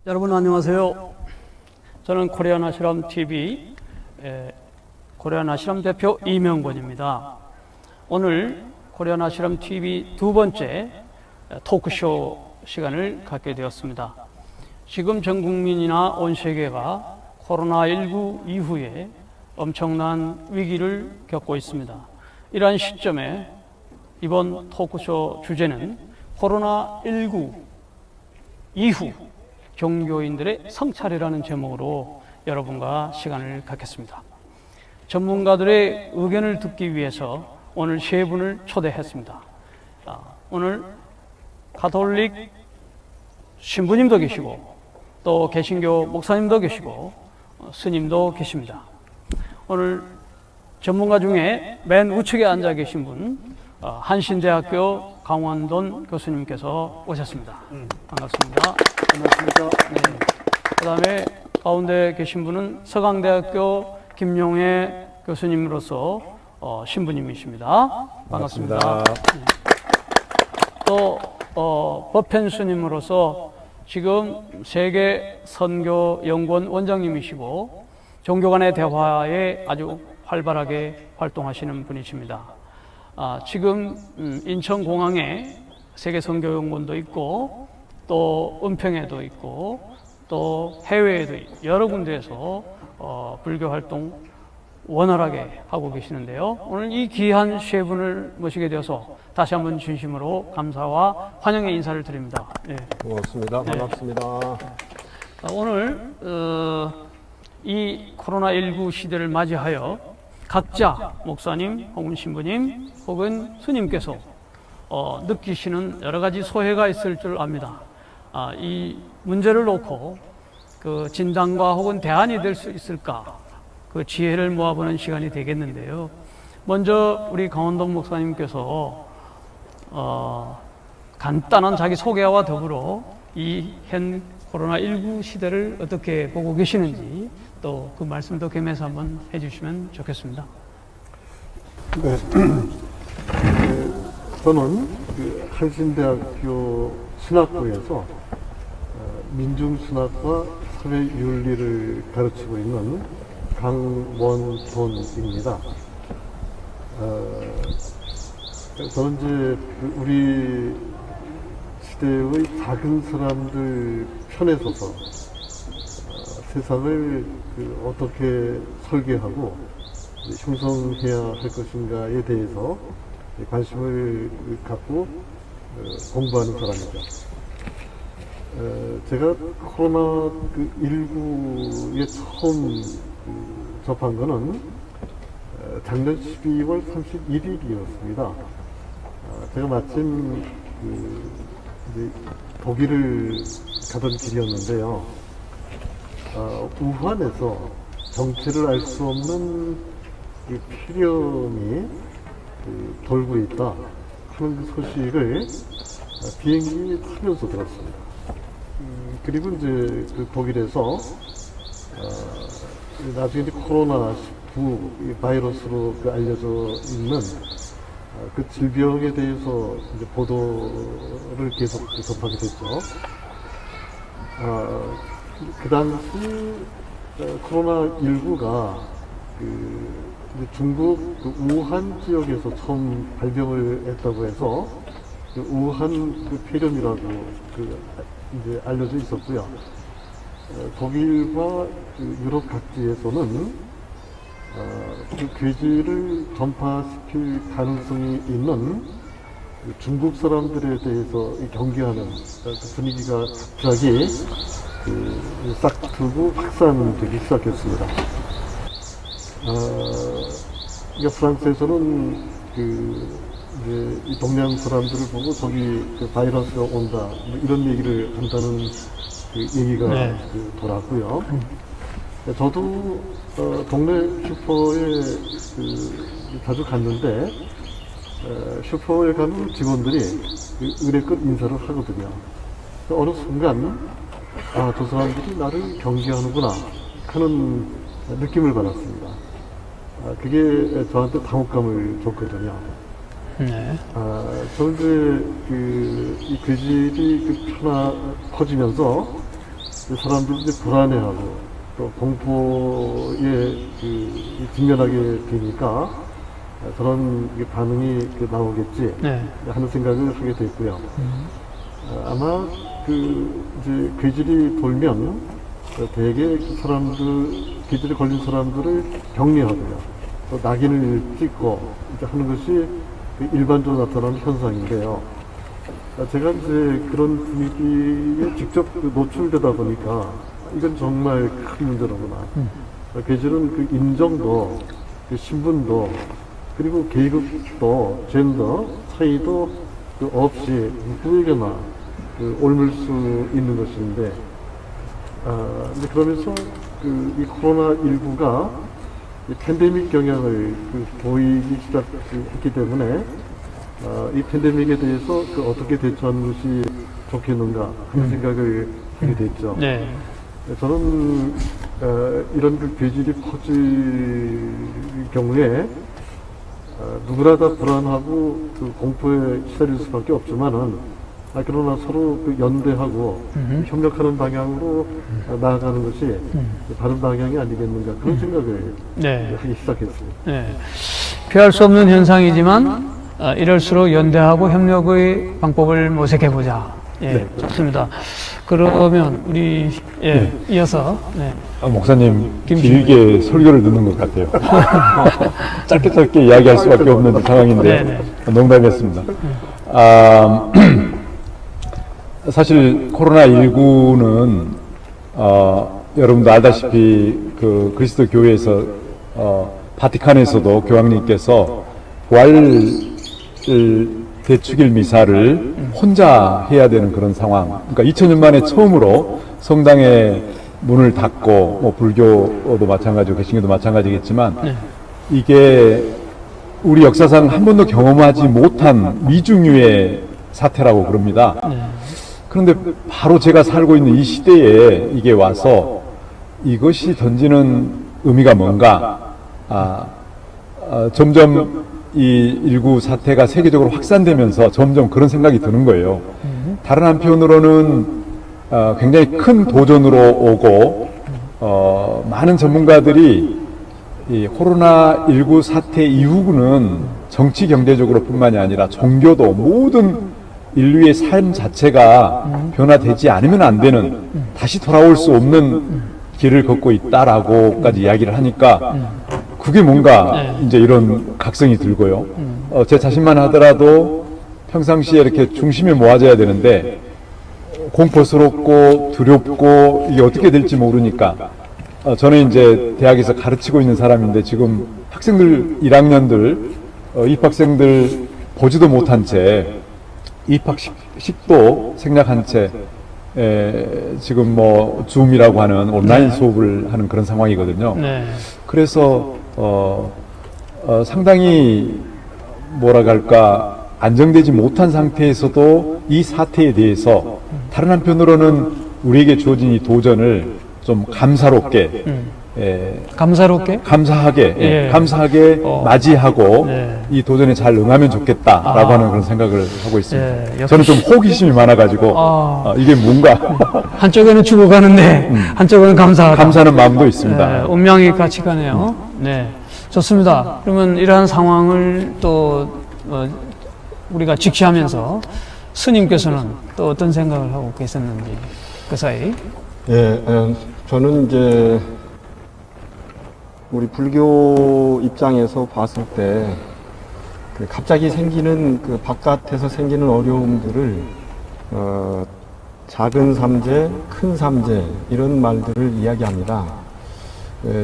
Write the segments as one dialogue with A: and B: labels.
A: 여러분 안녕하세요. 저는 코리안 아시람 TV 코리안 아시람 대표 이명권입니다. 오늘 코리안 아시람 TV 두 번째 토크쇼 시간을 갖게 되었습니다. 지금 전 국민이나 온 세계가 코로나19 이후에 엄청난 위기를 겪고 있습니다. 이러한 시점에 이번 토크쇼 주제는 코로나19 이후 종교인들의 성찰이라는 제목으로 여러분과 시간을 갖겠습니다. 전문가들의 의견을 듣기 위해서 오늘 세 분을 초대했습니다. 오늘 가톨릭 신부님도 계시고 또 개신교 목사님도 계시고 스님도 계십니다. 오늘 전문가 중에 맨 우측에 앉아 계신 분 한신대학교 강원돈 교수님께서 오셨습니다. 반갑습니다.
B: 안녕하십니까.
A: 네. 그 다음에 가운데 계신 분은 서강대학교 김용혜 교수님으로서 신부님이십니다. 반갑습니다. 네. 또 법현 스님으로서 지금 세계선교연구원 원장님이시고 종교 간의 대화에 아주 활발하게 활동하시는 분이십니다. 지금 인천공항에 세계선교연구원도 있고 또 은평에도 있고 또 해외에도 여러 군데에서 불교 활동 원활하게 하고 계시는데요. 오늘 이 귀한 세 분을 모시게 되어서 다시 한번 진심으로 감사와 환영의 인사를 드립니다. 네.
B: 고맙습니다. 반갑습니다.
A: 오늘 이 코로나19 시대를 맞이하여 각자 목사님 혹은 신부님 혹은 스님께서 느끼시는 여러 가지 소회가 있을 줄 압니다. 이 문제를 놓고 그 진단과 혹은 대안이 될 수 있을까 그 지혜를 모아보는 시간이 되겠는데요. 먼저 우리 강원동 목사님께서 간단한 자기 소개와 더불어 이 현 코로나19 시대를 어떻게 보고 계시는지 또 그 말씀도 겸해서 한번 해주시면 좋겠습니다.
B: 네. 저는 그 한신대학교 신학부에서 민중신학과 사회윤리를 가르치고 있는 강원돈입니다. 저는 이제 우리 시대의 작은 사람들 편에 서서 세상을 어떻게 설계하고 형성해야 할 것인가에 대해서 관심을 갖고 공부하는 사람이죠. 제가 코로나19에 처음 접한 거는 작년 12월 31일이었습니다. 제가 마침 이제 독일을 가던 길이었는데요. 우한에서 정체를 알 수 없는 폐렴이 돌고 있다 하는 그 소식을 비행기 타면서 들었습니다. 그리고 이제 그 독일에서 나중에 이제 코로나19 바이러스로 알려져 있는 그 질병에 대해서 이제 보도를 계속 접하게 됐죠. 그 당시 코로나19가 중국 우한 지역에서 처음 발병을 했다고 해서 우한 폐렴이라고 이제 알려져 있었고요. 독일과 유럽 각지에서는 그 괴질을 전파시킬 가능성이 있는 중국 사람들에 대해서 경계하는 분위기가 갑자기 싹 트고 확산되기 시작했습니다. 프랑스에서는 이제 이 동양 사람들을 보고 저기 바이러스가 온다 이런 얘기를 한다는 얘기가 돌았고요. 저도 동네 슈퍼에 자주 갔는데 슈퍼에 가면 직원들이 의례껏 인사를 하거든요. 어느 순간 저 사람들이 나를 경계하는구나 하는 느낌을 받았습니다. 그게 저한테 당혹감을 줬거든요.
A: 네.
B: 저는 이 괴질이 퍼지면서 사람들이 이제 불안해하고 또 공포에 직면하게 되니까 그런 반응이 나오겠지
A: 네.
B: 하는 생각을 하게 됐고요. 아마 이제 괴질이 돌면 대개 괴질에 걸린 사람들을 격리하고요. 또 낙인을 찍고 이제 하는 것이 일반적으로 나타나는 현상인데요. 제가 이제 그런 분위기에 직접 노출되다 보니까 이건 정말 큰 문제로구나. 괴질은 인정도, 신분도, 그리고 계급도, 젠더 차이도 없이 누구에게나 옮을 수 있는 것인데, 이제 그러면서 이 코로나19가 팬데믹 경향을 보이기 시작했기 때문에 이 팬데믹에 대해서 어떻게 대처하는 것이 좋겠는가 하는 생각을 하게 됐죠.
A: 네.
B: 저는 이런 괴질이 퍼질 경우에 누구나 다 불안하고 공포에 시달릴 수밖에 없지만은 그러나 서로 연대하고 협력하는 방향으로 나아가는 것이 다른 방향이 아니겠는가 그런 생각을
A: 네.
B: 하기 시작했습니다.
A: 네. 피할 수 없는 현상이지만 이럴수록 연대하고 협력의 방법을 모색해보자. 예,
B: 네.
A: 좋습니다. 그러면 우리 이어서
C: 목사님
A: 김신우.
C: 길게 설교를 듣는 것 같아요. 짧게 이야기할 수밖에 없는 상황인데
A: 네네.
C: 농담이었습니다. 사실 코로나19는 여러분도 알다시피 그리스도 교회에서 바티칸에서도 교황님께서 부활을 대축일 미사를 혼자 해야 되는 그런 상황. 그러니까 2000년 만에 처음으로 성당에 문을 닫고 뭐 불교도 마찬가지고 개신교도 마찬가지겠지만 이게 우리 역사상 한 번도 경험하지 못한 미중유의 사태라고 그럽니다. 그런데 바로 제가 살고 있는 이 시대에 이게 와서 이것이 던지는 의미가 뭔가 점점 이 19 사태가 세계적으로 확산되면서 점점 그런 생각이 드는 거예요. 다른 한편으로는 굉장히 큰 도전으로 오고 많은 전문가들이 이 코로나19 사태 이후는 정치 경제적으로 뿐만이 아니라 종교도 모든 인류의 삶 자체가 변화되지 않으면 안 되는 다시 돌아올 수 없는 길을 걷고 있다라고까지 이야기를 하니까 그게 뭔가 이제 이런 각성이 들고요. 제 자신만 하더라도 평상시에 이렇게 중심에 모아져야 되는데 공포스럽고 두렵고 이게 어떻게 될지 모르니까 저는 이제 대학에서 가르치고 있는 사람인데 지금 학생들 1학년들 입학생들 보지도 못한 채 입학식도 생략한 채 지금 뭐 줌이라고 하는 온라인 수업을 하는 그런 상황이거든요.
A: 네.
C: 그래서 상당히 뭐라 할까 안정되지 못한 상태에서도 이 사태에 대해서 다른 한편으로는 우리에게 주어진 이 도전을 좀 감사롭게
A: 감사롭게?
C: 감사하게 감사하게 맞이하고 이 도전에 잘 응하면 좋겠다라고 하는 그런 생각을 하고 있습니다. 저는 좀 호기심이 많아가지고 이게 뭔가
A: 한쪽에는 죽어가는데 한쪽에는 감사하다.
C: 감사하는 마음도 있습니다.
A: 운명이 같이 가네요. 네, 좋습니다. 그러면 이러한 상황을 또 우리가 직시하면서 스님께서는 또 어떤 생각을 하고 계셨는지 그 사이.
D: 저는 이제 우리 불교 입장에서 봤을 때 갑자기 생기는 바깥에서 생기는 어려움들을 작은 삼재, 큰 삼재 이런 말들을 이야기합니다.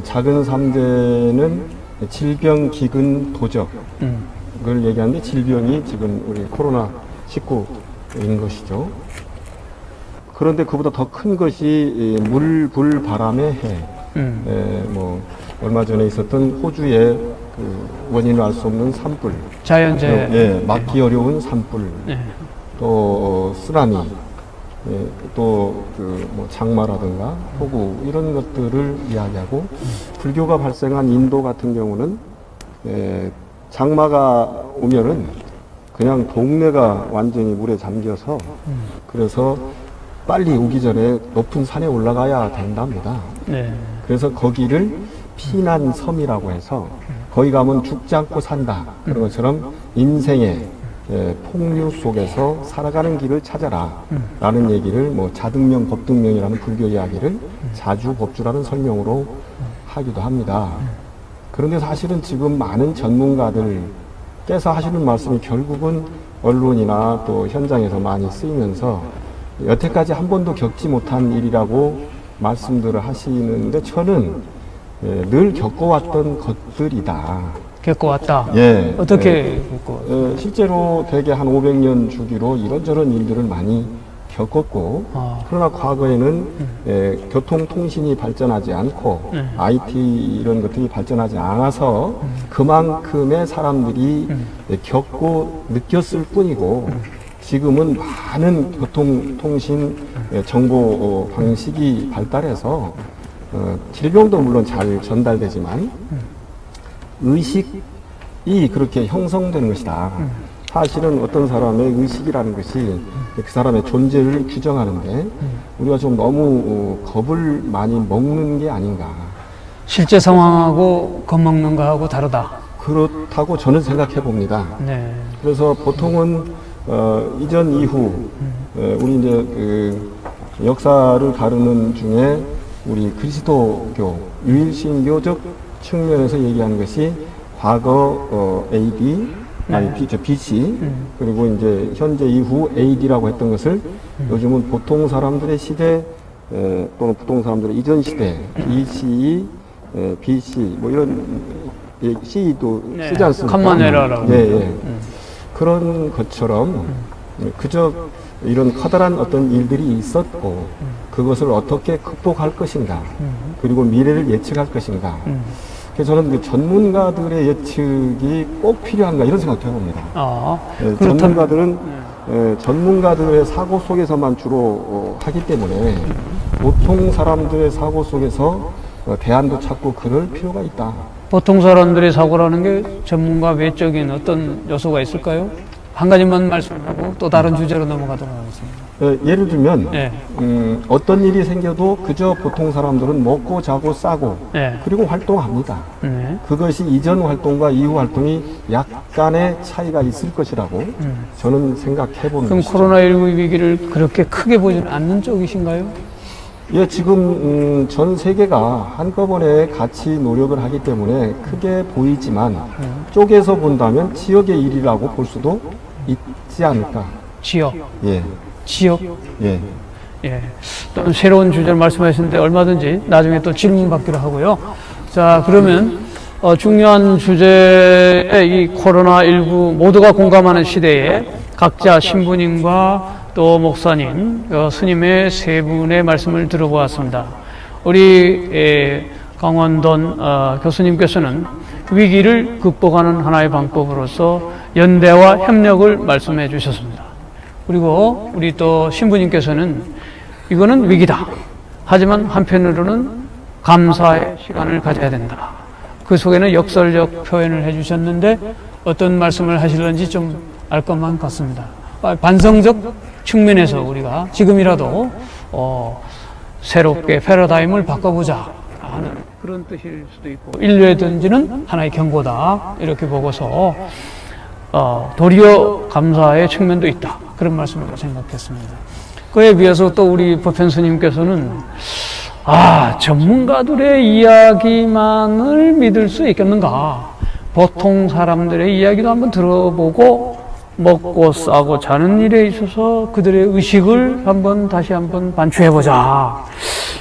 D: 작은 삼재는 질병, 기근, 도적 그걸 얘기하는데 질병이 지금 우리 코로나19인 것이죠. 그런데 그보다 더 큰 것이 물, 불, 바람의 해. 뭐 얼마 전에 있었던 호주의 원인을 알 수 없는 산불,
A: 자연재해.
D: 막기 어려운 산불, 또 쓰나미, 또 뭐 장마라든가 폭우 이런 것들을 이야기하고 불교가 발생한 인도 같은 경우는 장마가 오면은 그냥 동네가 완전히 물에 잠겨서 그래서 빨리 오기 전에 높은 산에 올라가야 된답니다.
A: 네.
D: 그래서 거기를 피난섬이라고 해서 거기 가면 죽지 않고 산다. 그런 것처럼 인생의 폭류 속에서 살아가는 길을 찾아라. 라는 얘기를 뭐 자등명, 법등명이라는 불교 이야기를 자주법주라는 설명으로 하기도 합니다. 그런데 사실은 지금 많은 전문가들께서 하시는 말씀이 결국은 언론이나 또 현장에서 많이 쓰이면서 여태까지 한 번도 겪지 못한 일이라고 말씀들을 하시는데 저는 늘 겪어왔던 것들이다.
A: 겪어왔다.
D: 예.
A: 어떻게 겪어?
D: 실제로 대개 한 500년 주기로 이런저런 일들을 많이 겪었고, 그러나 과거에는 교통통신이 발전하지 않고, IT 이런 것들이 발전하지 않아서 그만큼의 사람들이 겪고 느꼈을 뿐이고, 지금은 많은 교통통신 정보 방식이 발달해서 질병도 물론 잘 전달되지만 의식이 그렇게 형성되는 것이다. 사실은 어떤 사람의 의식이라는 것이 그 사람의 존재를 규정하는데 우리가 좀 너무 겁을 많이 먹는 게 아닌가.
A: 실제 상황하고 겁먹는 거하고 다르다.
D: 그렇다고 저는 생각해 봅니다.
A: 네.
D: 그래서 보통은 이전 이후 우리 이제 그 역사를 다루는 중에 우리 그리스도교 유일신교적 측면에서 얘기하는 것이 과거 AD 아니 BC 그리고 이제 현재 이후 AD라고 했던 것을 요즘은 보통 사람들의 시대 또는 보통 사람들의 이전 시대 BC, BC 뭐 이런 C도 쓰지 않습니까?
A: 칸마네라라고.
D: 예. 그런 것처럼 그저 이런 커다란 어떤 일들이 있었고 그것을 어떻게 극복할 것인가 그리고 미래를 예측할 것인가 그래서 저는 그 전문가들의 예측이 꼭 필요한가 이런 생각도 해봅니다. 전문가들은 전문가들의 사고 속에서만 주로 하기 때문에 보통 사람들의 사고 속에서 대안도 찾고 그럴 필요가 있다.
A: 보통 사람들의 사고라는 게 전문가 외적인 어떤 요소가 있을까요? 한 가지만 말씀하고 또 다른 주제로 넘어가도록 하겠습니다.
D: 예를 들면
A: 네.
D: 어떤 일이 생겨도 그저 보통 사람들은 먹고 자고 싸고
A: 네.
D: 그리고 활동합니다.
A: 네.
D: 그것이 이전 활동과 이후 활동이 약간의 차이가 있을 것이라고 저는 생각해 봅니다.
A: 그럼 코로나19 위기를 그렇게 크게 보지는 않는 쪽이신가요?
D: 예, 지금 전 세계가 한꺼번에 같이 노력을 하기 때문에 크게 보이지만 쪼개서 본다면 지역의 일이라고 볼 수도 있지 않을까.
A: 지역.
D: 예,
A: 지역.
D: 예.
A: 예. 또 새로운 주제를 말씀하셨는데 얼마든지 나중에 또 질문 받기로 하고요. 자, 그러면 중요한 주제의 이 코로나19 모두가 공감하는 시대에 각자 신부님과 또 목사님, 스님의 세 분의 말씀을 들어보았습니다. 우리 강원돈 교수님께서는 위기를 극복하는 하나의 방법으로서 연대와 협력을 말씀해 주셨습니다. 그리고 우리 또 신부님께서는 이거는 위기다. 하지만 한편으로는 감사의 시간을 가져야 된다. 그 속에는 역설적 표현을 해 주셨는데 어떤 말씀을 하실런지 좀 알 것만 같습니다. 반성적 측면에서 우리가 지금이라도 새롭게 패러다임을 바꿔보자 하는 그런 뜻일 수도 있고 인류에 던지는 하나의 경고다 이렇게 보고서 도리어 감사의 측면도 있다 그런 말씀을 생각했습니다. 그에 비해서 또 우리 법현 스님께서는 전문가들의 이야기만을 믿을 수 있겠는가, 보통 사람들의 이야기도 한번 들어보고 먹고 싸고 자는 일에 있어서 그들의 의식을 다시 한번 반추해보자.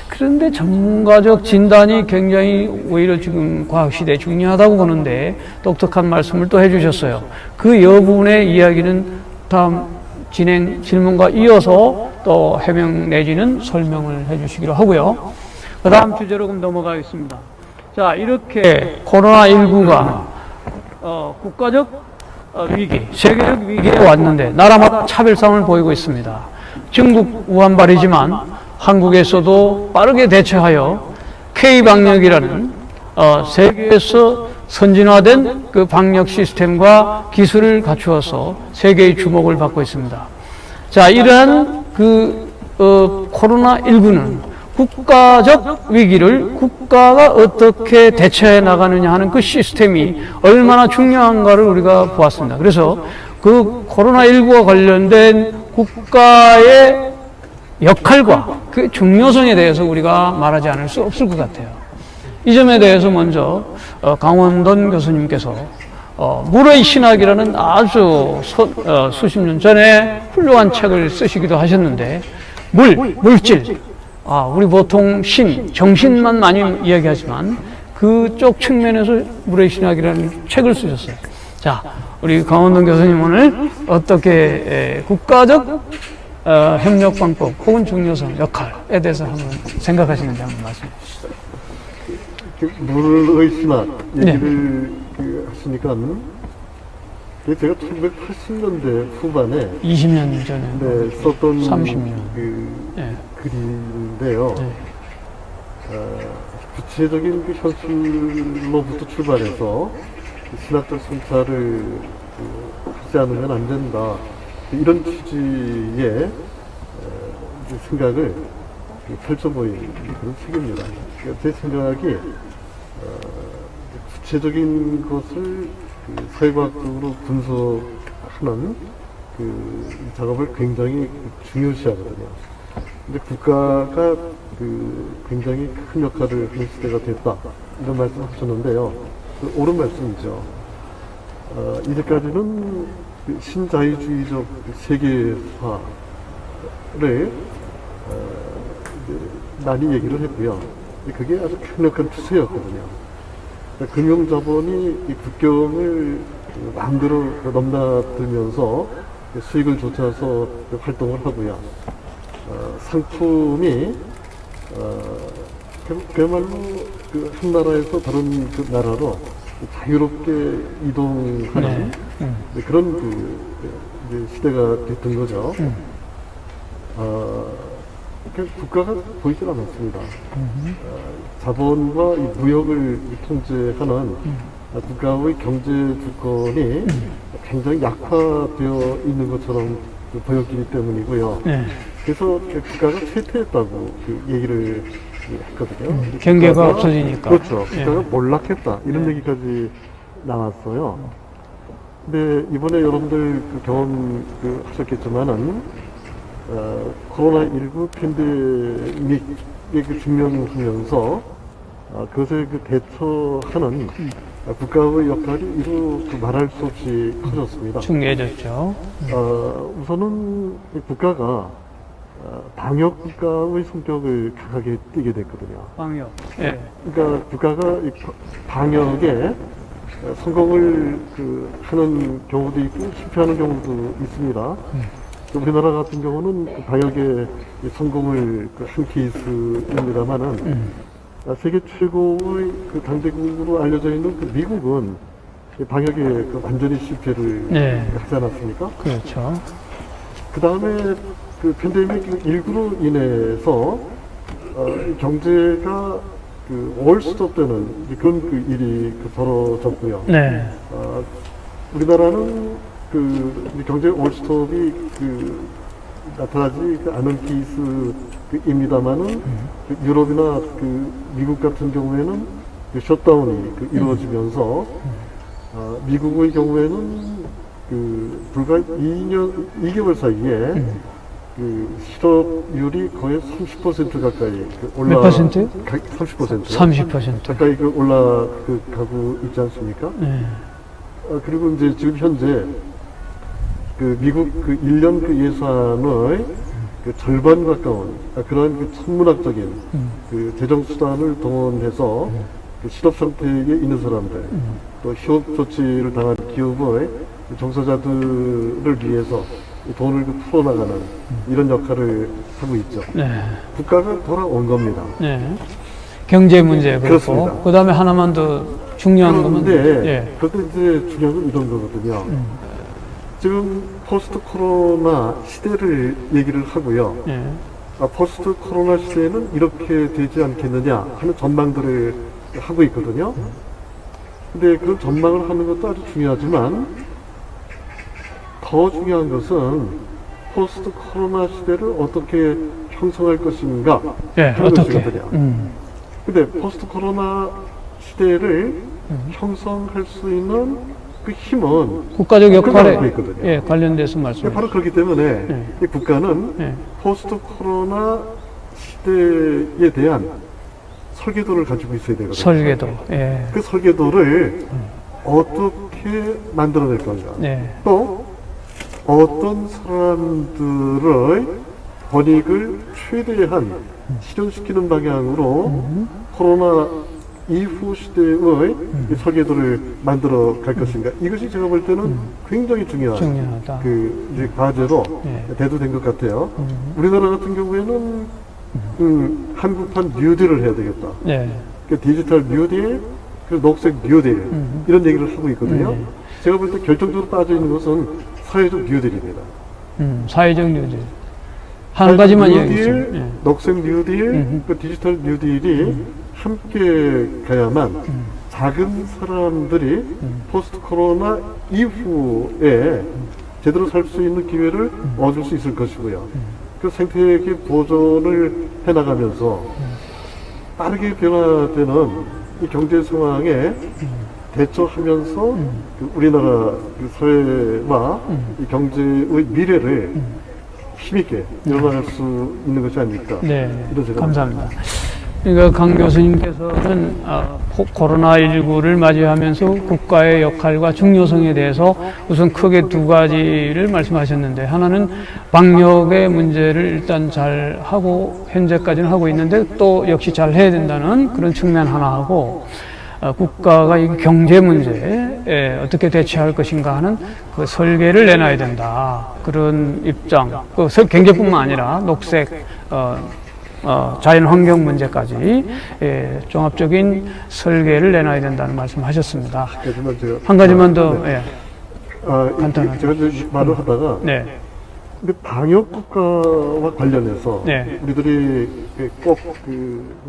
A: 그런데 전문가적 진단이 굉장히 오히려 지금 과학시대에 중요하다고 보는데 똑똑한 말씀을 또 해주셨어요. 그 여부분의 이야기는 다음 진행 질문과 이어서 또 해명 내지는 설명을 해주시기로 하고요. 그 다음 주제로 그럼 넘어가겠습니다. 자, 이렇게 코로나19가 국가적 위기, 세계적 위기에 왔는데 나라마다 차별성을 보이고 있습니다. 중국 우한발이지만 한국에서도 빠르게 대처하여 K-방역이라는 세계에서 선진화된 그 방역 시스템과 기술을 갖추어서 세계의 주목을 받고 있습니다. 자, 이러한 그 코로나19는 국가적 위기를 국가가 어떻게 대처해 나가느냐 하는 그 시스템이 얼마나 중요한가를 우리가 보았습니다. 그래서 그 코로나19와 관련된 국가의 역할과 그 중요성에 대해서 우리가 말하지 않을 수 없을 것 같아요. 이 점에 대해서 먼저 강원돈 교수님께서 물의 신학이라는 아주 수십 년 전에 훌륭한 책을 쓰시기도 하셨는데 물질, 우리 보통 정신만 많이 이야기하지만 그쪽 측면에서 물의 신학이라는 책을 쓰셨어요. 자, 우리 강원돈 교수님 오늘 어떻게 국가적 협력방법 혹은 중요성, 역할에 대해서 한번 생각하시는지 한번 말씀해 주시죠.
B: 물의 신학 얘기를 하시니까 제가 1980년대 후반에
A: 20년 전에
B: 썼던
A: 30년
B: 글인데요. 구체적인 그 현실로부터 출발해서 신학적 성찰을 하지 않으면 안 된다. 이런 취지의 생각을 펼쳐보인 그런 책입니다. 제 생각이 구체적인 것을 사회과학적으로 분석하는 작업을 굉장히 중요시하거든요. 근데 국가가 굉장히 큰 역할을 하는 시대가 됐다. 이런 말씀 하셨는데요. 옳은 말씀이죠. 이제까지는 신자유주의적 세계화를 많이 얘기를 했고요. 그게 아주 강력한 추세였거든요. 금융자본이 이 국경을 마음대로 넘나들면서 수익을 쫓아서 활동을 하고요. 상품이 그야말로 한 나라에서 다른 나라로 자유롭게 이동하는 그런 시대가 됐던 거죠. 국가가 보이질 않았습니다. 자본과 이 무역을 통제하는 국가의 경제 주권이 굉장히 약화되어 있는 것처럼 보였기 때문이고요. 그래서 국가가 쇠퇴했다고 얘기를 했거든요.
A: 경계가 없어지니까.
B: 그렇죠. 국가가 몰락했다. 이런 얘기까지 나왔어요. 근데 이번에 여러분들 경험하셨겠지만은 코로나19 팬데믹에 직면하면서 그것에 대처하는 국가의 역할이 이루 말할 수 없이 커졌습니다.
A: 중요해졌죠.
B: 우선은 국가가 방역 국가의 성격을 강하게 띠게 됐거든요.
A: 방역.
B: 그러니까 국가가 이 방역에 성공을 하는 경우도 있고 실패하는 경우도 있습니다. 우리나라 같은 경우는 방역에 성공을 한 케이스입니다만은 세계 최고의 강대국으로 알려져 있는 미국은 방역에 완전히 실패를 하지 않았습니까?
A: 그렇죠.
B: 그 다음에 팬데믹 19로 인해서 경제가 월스톱되는 그런 일이 벌어졌고요. 우리나라는 경제 월스톱이 나타나지 않은 케이스입니다만은 유럽이나 미국 같은 경우에는 셧다운이 이루어지면서 미국의 경우에는 불과 2개월 사이에 실업률이 거의 30% 가까이
A: 몇 퍼센트?
B: 30%.
A: 30%.
B: 가까이 올라가고 있지 않습니까? 그리고 이제 지금 현재 미국 1년 예산의 절반 가까운 그런 천문학적인 재정 수단을 동원해서 실업 상태에 있는 사람들 또 휴업 조치를 당한 기업의 종사자들을 위해서 돈을 풀어나가는 이런 역할을 하고 있죠. 국가가 돌아온 겁니다.
A: 경제 문제
B: 그렇습니다.
A: 그렇고 그 다음에 하나만 더 중요한 거면
B: 그런데 이제 중요한 건 이런 거거든요. 지금 포스트 코로나 시대를 얘기를 하고요. 포스트 코로나 시대에는 이렇게 되지 않겠느냐 하는 전망들을 하고 있거든요. 근데 그런 전망을 하는 것도 아주 중요하지만 더 중요한 것은 포스트 코로나 시대를 어떻게 형성할 것인가
A: 예,
B: 하는
A: 어떻게?
B: 것이거든요. 근데 포스트 코로나 시대를 형성할 수 있는 그 힘은
A: 국가적 역할에
B: 국가가 있거든요.
A: 예, 관련돼서 말씀.
B: 바로 그렇기 때문에
A: 예.
B: 이 국가는
A: 예.
B: 포스트 코로나 시대에 대한 설계도를 가지고 있어야 되거든요.
A: 설계도. 예.
B: 그 설계도를 어떻게 만들어낼 건가.
A: 네.
B: 또 어떤 사람들의 권익을 최대한 실현시키는 방향으로 코로나 이후 시대의 이 설계도를 만들어 갈 것인가. 이것이 제가 볼 때는 굉장히 중요한
A: 중요하다.
B: 그 이제 과제로
A: 예.
B: 대두된 것 같아요. 우리나라 같은 경우에는 한국판 뉴딜을 해야 되겠다.
A: 네.
B: 그 디지털 뉴딜, 그리고 녹색 뉴딜 이런 얘기를 하고 있거든요. 제가 볼 때 결정적으로 빠져 있는 것은 사회적 뉴딜입니다.
A: 사회적 뉴딜. 한 가지만
B: 뉴딜,
A: 얘기했어요. 예.
B: 녹색 뉴딜, 그 디지털 뉴딜이 함께 가야만 작은 사람들이 포스트 코로나 이후에 제대로 살 수 있는 기회를 얻을 수 있을 것이고요. 그 생태계 보존을 해나가면서 빠르게 변화되는 이 경제 상황에 대처하면서 그 우리나라 그 사회와 이 경제의 미래를 힘있게 열어나갈 수 있는 것이 아닐까.
A: 네.
B: 이런 생각을
A: 감사합니다. 그러니까 강 교수님께서는 코로나19를 맞이하면서 국가의 역할과 중요성에 대해서 우선 크게 두 가지를 말씀하셨는데, 하나는 방역의 문제를 일단 잘 하고 현재까지는 하고 있는데 또 역시 잘 해야 된다는 그런 측면 하나 하고, 국가가 이 경제 문제에 어떻게 대처할 것인가 하는 그 설계를 내놔야 된다. 그런 입장. 그 경제뿐만 아니라 녹색, 자연환경 문제까지 종합적인 설계를 내놔야 된다는 말씀하셨습니다.
B: 하지만 제가
A: 한 가지만 더
B: 네.
A: 간단하게.
B: 제가 이제 말을 하다가
A: 네,
B: 근데 방역 국가와 관련해서
A: 네.
B: 우리들이 꼭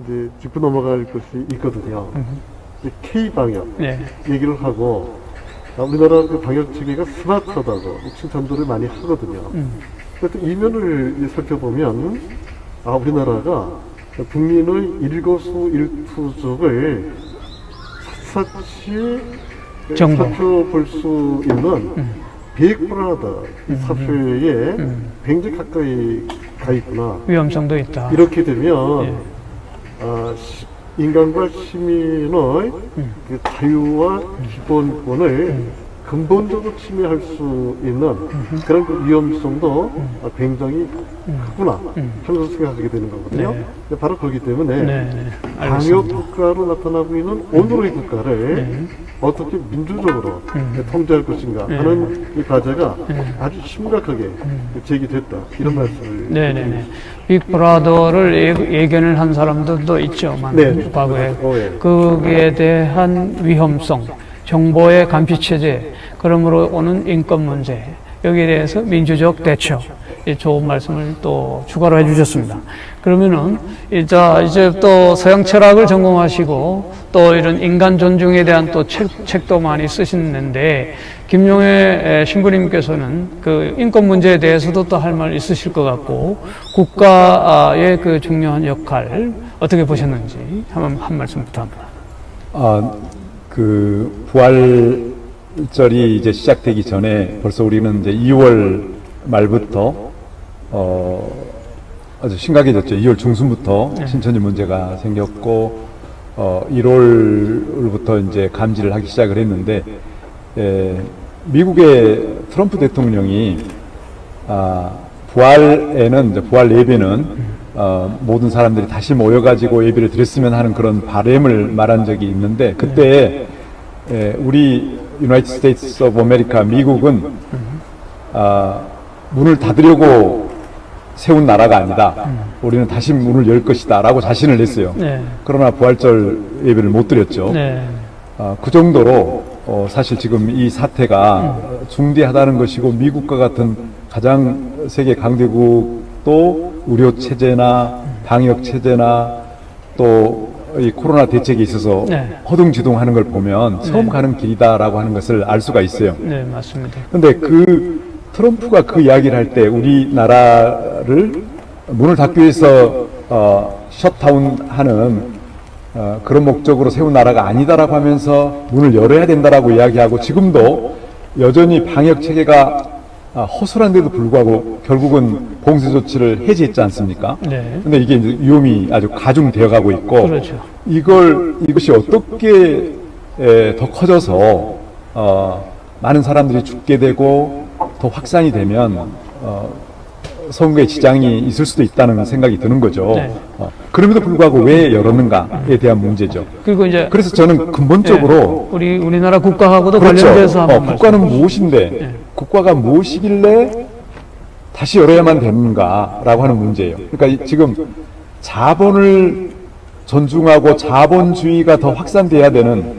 B: 이제 짚고 넘어갈 것이 있거든요. K 방역
A: 네,
B: 얘기를 하고 우리나라 그 방역 체계가 스마트하다고 칭찬들을 많이 하거든요. 그래서 이면을 살펴보면 우리나라가 국민의 일거수일투족을 샅샅이
A: 정보.
B: 살펴볼 수 있는 빅브라더 이 사회에 굉장히 가까이 가 있구나.
A: 위험성도 있다.
B: 이렇게 되면
A: 예.
B: 인간과 시민의 그 자유와 기본권을 근본적으로 침해할 수 있는 그런 그 위험성도 굉장히 크구나 하면서 생각하게 되는 거거든요.
A: 네.
B: 근데 바로 그렇기 때문에
A: 네,
B: 방역 국가로 나타나고 있는 오늘의 국가를 어떻게 민주적으로 통제할 것인가 하는 이 과제가 아주 심각하게 제기됐다. 이런 말씀을
A: 네네네. 빅브라더를 예견을 한 사람들도 있죠.
B: 네.
A: 과거에.
B: 예.
A: 거기에 대한 위험성, 정보의 감시체제, 그러므로 오는 인권 문제, 여기에 대해서 민주적 대처, 이 좋은 말씀을 또 추가로 해주셨습니다. 그러면은 이제 또 서양 철학을 전공하시고 또 이런 인간 존중에 대한 또 책도 많이 쓰시는데, 김용혜 신부님께서는 그 인권 문제에 대해서도 또 할 말 있으실 것 같고, 국가의 그 중요한 역할 어떻게 보셨는지 한 말씀 부탁합니다.
C: 그 부활절이 이제 시작되기 전에 벌써 우리는 이제 2월 말부터 아주 심각해졌죠. 2월 중순부터 신천지 문제가 생겼고 1월부터 이제 감지를 하기 시작을 했는데, 미국의 트럼프 대통령이 부활에는 이제 부활 예배는 모든 사람들이 다시 모여가지고 예배를 드렸으면 하는 그런 바람을 말한 적이 있는데, 그때 우리 유나이티드 스테이트스 오브 아메리카 미국은 문을 닫으려고 세운 나라가 아니다. 우리는 다시 문을 열 것이다 라고 자신을 냈어요.
A: 네.
C: 그러나 부활절 예배를 못 드렸죠.
A: 네.
C: 그 정도로 사실 지금 이 사태가 중대하다는 것이고, 미국과 같은 가장 세계 강대국도 의료 체제나 방역 체제나 또 이 코로나 대책에 있어서
A: 네.
C: 허둥지둥하는 걸 보면 처음 가는 길이다라고 하는 것을 알 수가 있어요.
A: 네, 맞습니다.
C: 그런데 그 트럼프가 그 이야기를 할 때 우리나라를 문을 닫기 위해서 셧다운하는 그런 목적으로 세운 나라가 아니다라고 하면서 문을 열어야 된다라고 이야기하고 지금도 여전히 방역 체계가 허술한데도 불구하고 결국은 봉쇄 조치를 해제했지 않습니까?
A: 네.
C: 근데 이게 이제 위험이 아주 가중되어 가고 있고
A: 그렇죠.
C: 이것이 어떻게 더 커져서 많은 사람들이 죽게 되고 더 확산이 되면 선거에 지장이 있을 수도 있다는 생각이 드는 거죠.
A: 네.
C: 그럼에도 불구하고 왜 열었는가에 대한 문제죠.
A: 그리고 이제
C: 그래서 저는 근본적으로
A: 우리나라 국가하고도
C: 그렇죠.
A: 관련돼서 한번
C: 국가는
A: 말씀해
C: 무엇인데 국가가 무엇이길래 다시 열어야만 되는가라고 하는 문제예요. 그러니까 지금 자본을 존중하고 자본주의가 더 확산돼야 되는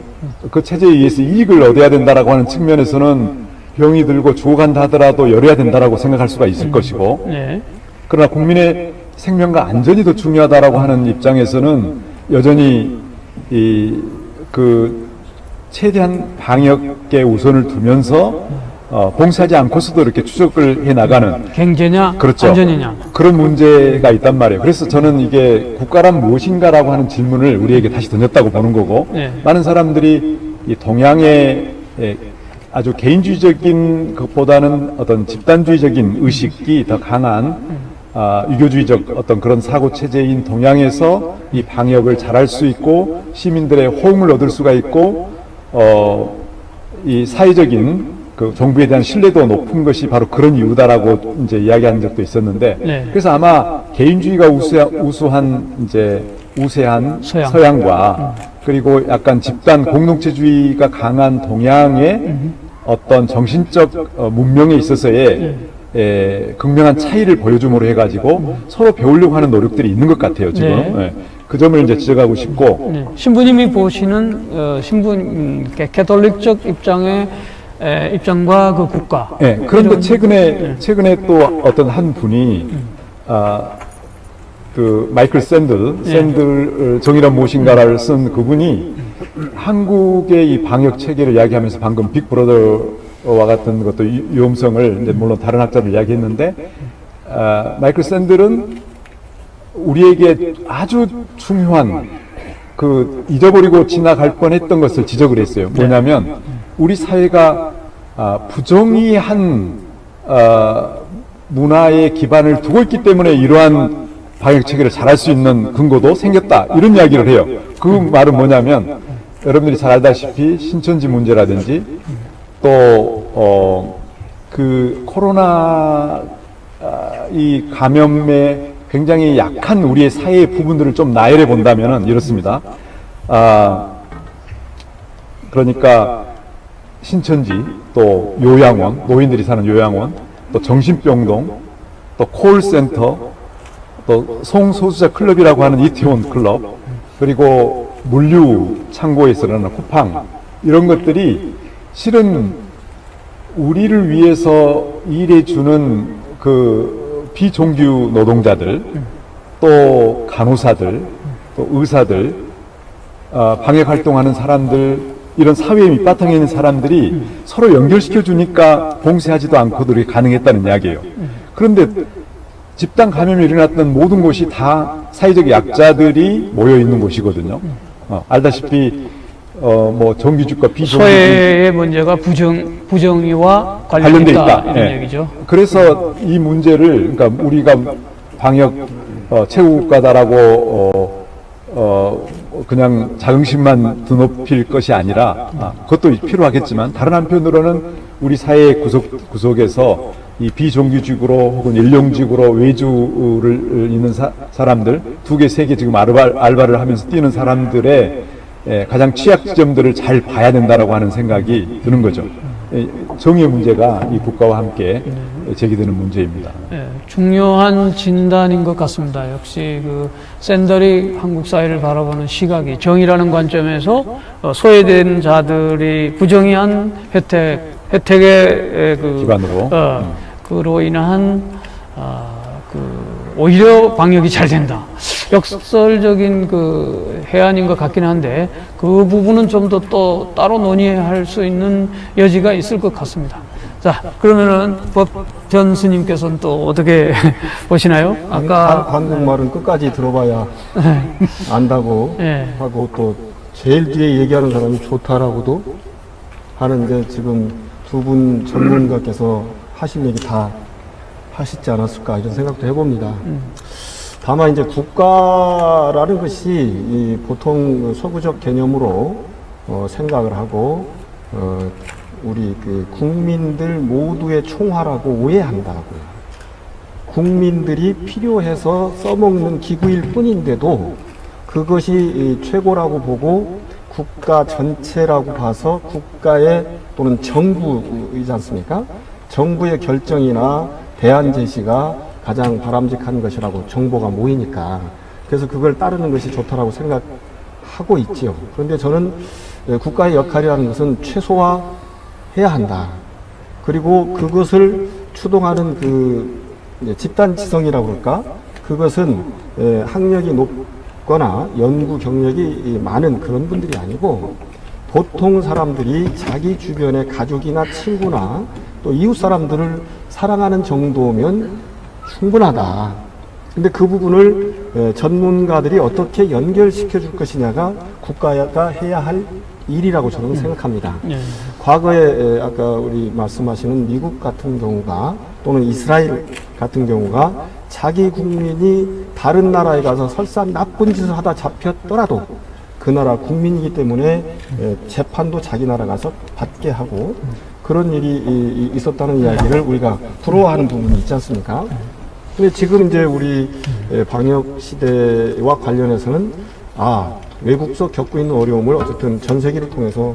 C: 그 체제에 의해서 이익을 얻어야 된다라고 하는 측면에서는 병이 들고 죽어간다 하더라도 열어야 된다라고 생각할 수가 있을 것이고
A: 네.
C: 그러나 국민의 생명과 안전이 더 중요하다라고 하는 입장에서는 여전히 그 최대한 방역에 우선을 두면서 봉쇄하지 않고서도 이렇게 추적을 해 나가는
A: 경제냐
C: 그렇죠.
A: 안전이냐
C: 그런 문제가 있단 말이에요. 그래서 저는 이게 국가란 무엇인가라고 하는 질문을 우리에게 다시 던졌다고 보는 거고
A: 네.
C: 많은 사람들이 이 동양의 아주 개인주의적인 것보다는 어떤 집단주의적인 의식이 더 강한 유교주의적 어떤 그런 사고 체제인 동양에서 이 방역을 잘할 수 있고 시민들의 호응을 얻을 수가 있고 이 사회적인 그 정부에 대한 신뢰도가 높은 것이 바로 그런 이유다라고 이제 이야기한 적도 있었는데
A: 네.
C: 그래서 아마 개인주의가 우수한 이제 우세한 서양과 그리고 약간 집단 공동체주의가 강한 동양의 어떤 정신적 문명에 있어서의 극명한 차이를 보여줌으로 해가지고 서로 배우려고 하는 노력들이 있는 것 같아요 지금.
A: 네.
C: 네. 그 점을 이제 지적하고 싶고
A: 네. 신부님이 보시는 캐톨릭적 입장과 그 국가.
C: 네, 그런데 최근에 또 어떤 한 분이 그 마이클 샌들 정의란 무엇인가를 쓴 그분이 한국의 이 방역 체계를 이야기하면서 방금 빅브러더와 같은 것도 위험성을 이제 물론 다른 학자들 이야기했는데 마이클 샌들은 우리에게 아주 중요한 그 잊어버리고 지나갈 뻔했던 것을 지적을 했어요. 뭐냐면 우리 사회가 부정의한 문화의 기반을 두고 있기 때문에 이러한 방역 체계를 잘할 수 있는 근거도 생겼다. 이런 이야기를 해요. 그 말은 뭐냐면 여러분들이 잘 알다시피 신천지 문제라든지 또 그 코로나 이 감염에 굉장히 약한 우리의 사회의 부분들을 좀 나열해 본다면은 이렇습니다. 그러니까 신천지, 또 요양원, 노인들이 사는 요양원, 또 정신병동, 또 콜센터, 또 성소수자 클럽이라고 하는 이태원 클럽, 그리고 물류 창고에서 일어나는 쿠팡, 이런 것들이 실은 우리를 위해서 일해주는 그 비종교 노동자들, 또 간호사들, 또 의사들, 방역 활동하는 사람들, 이런 사회의 밑바탕에 있는 사람들이 서로 연결시켜 주니까 봉쇄하지도 않고도 이렇게 가능했다는 이야기예요. 그런데 집단 감염이 일어났던 모든 곳이 다 사회적 약자들이 모여 있는 곳이거든요. 알다시피 뭐 정규직과 비정규직
A: 소외의 문제가 부정의와 관련돼 있다 이런
C: 네.
A: 얘기죠.
C: 그래서 이 문제를 그러니까 우리가 방역 최고국가다라고 그냥 자긍심만 드높일 것이 아니라 그것도 필요하겠지만 다른 한편으로는 우리 사회 구석에서 이 비정규직으로 혹은 일용직으로 외주를 있는 사람들 2개, 3개 지금 알바를 하면서 뛰는 사람들의 가장 취약 지점들을 잘 봐야 된다라고 하는 생각이 드는 거죠. 정의의 문제가 이 국가와 함께 제기되는 문제입니다.
A: 네, 중요한 진단인 것 같습니다. 역시 그 샌들이 한국 사회를 바라보는 시각이 정의라는 관점에서 소외된 자들이 부정의한 혜택의 그
C: 기반으로
A: 그로 인한 오히려 방역이 잘 된다. 역설적인 그 해안인 것 같긴 한데 그 부분은 좀 더 또 따로 논의할 수 있는 여지가 있을 것 같습니다. 자, 그러면은 법전 스님께서는 또 어떻게 보시나요? 아까
D: 한국말은 끝까지 들어봐야 안다고
A: 예.
D: 하고 또 제일 뒤에 얘기하는 사람이 좋다라고도 하는데 지금 두 분 전문가께서 하실 얘기 다 하시지 않았을까 이런 생각도 해봅니다. 다만 이제 국가라는 것이 이 보통 서구적 개념으로 생각을 하고 우리 그 국민들 모두의 총화라고 오해한다고요. 국민들이 필요해서 써먹는 기구일 뿐인데도 그것이 최고라고 보고 국가 전체라고 봐서 국가의 또는 정부이지 않습니까? 정부의 결정이나 대안 제시가 가장 바람직한 것이라고 정보가 모이니까 그래서 그걸 따르는 것이 좋다라고 생각하고 있지요. 그런데 저는 국가의 역할이라는 것은 최소화해야 한다. 그리고 그것을 추동하는 그 집단 지성이라고 그럴까? 그것은 학력이 높거나 연구 경력이 많은 그런 분들이 아니고 보통 사람들이 자기 주변의 가족이나 친구나 또 이웃 사람들을 사랑하는 정도면 충분하다. 근데 그 부분을 전문가들이 어떻게 연결시켜 줄 것이냐가 국가가 해야 할 일이라고 저는 생각합니다. 과거에 아까 우리 말씀하시는 미국 같은 경우가 또는 이스라엘 같은 경우가 자기 국민이 다른 나라에 가서 설사 나쁜 짓을 하다 잡혔더라도 그 나라 국민이기 때문에 재판도 자기 나라 가서 받게 하고 그런 일이 있었다는 이야기를 우리가 부러워하는 부분이 있지 않습니까? 근데 지금 이제 우리 방역 시대와 관련해서는 외국서 겪고 있는 어려움을 어쨌든 전 세계를 통해서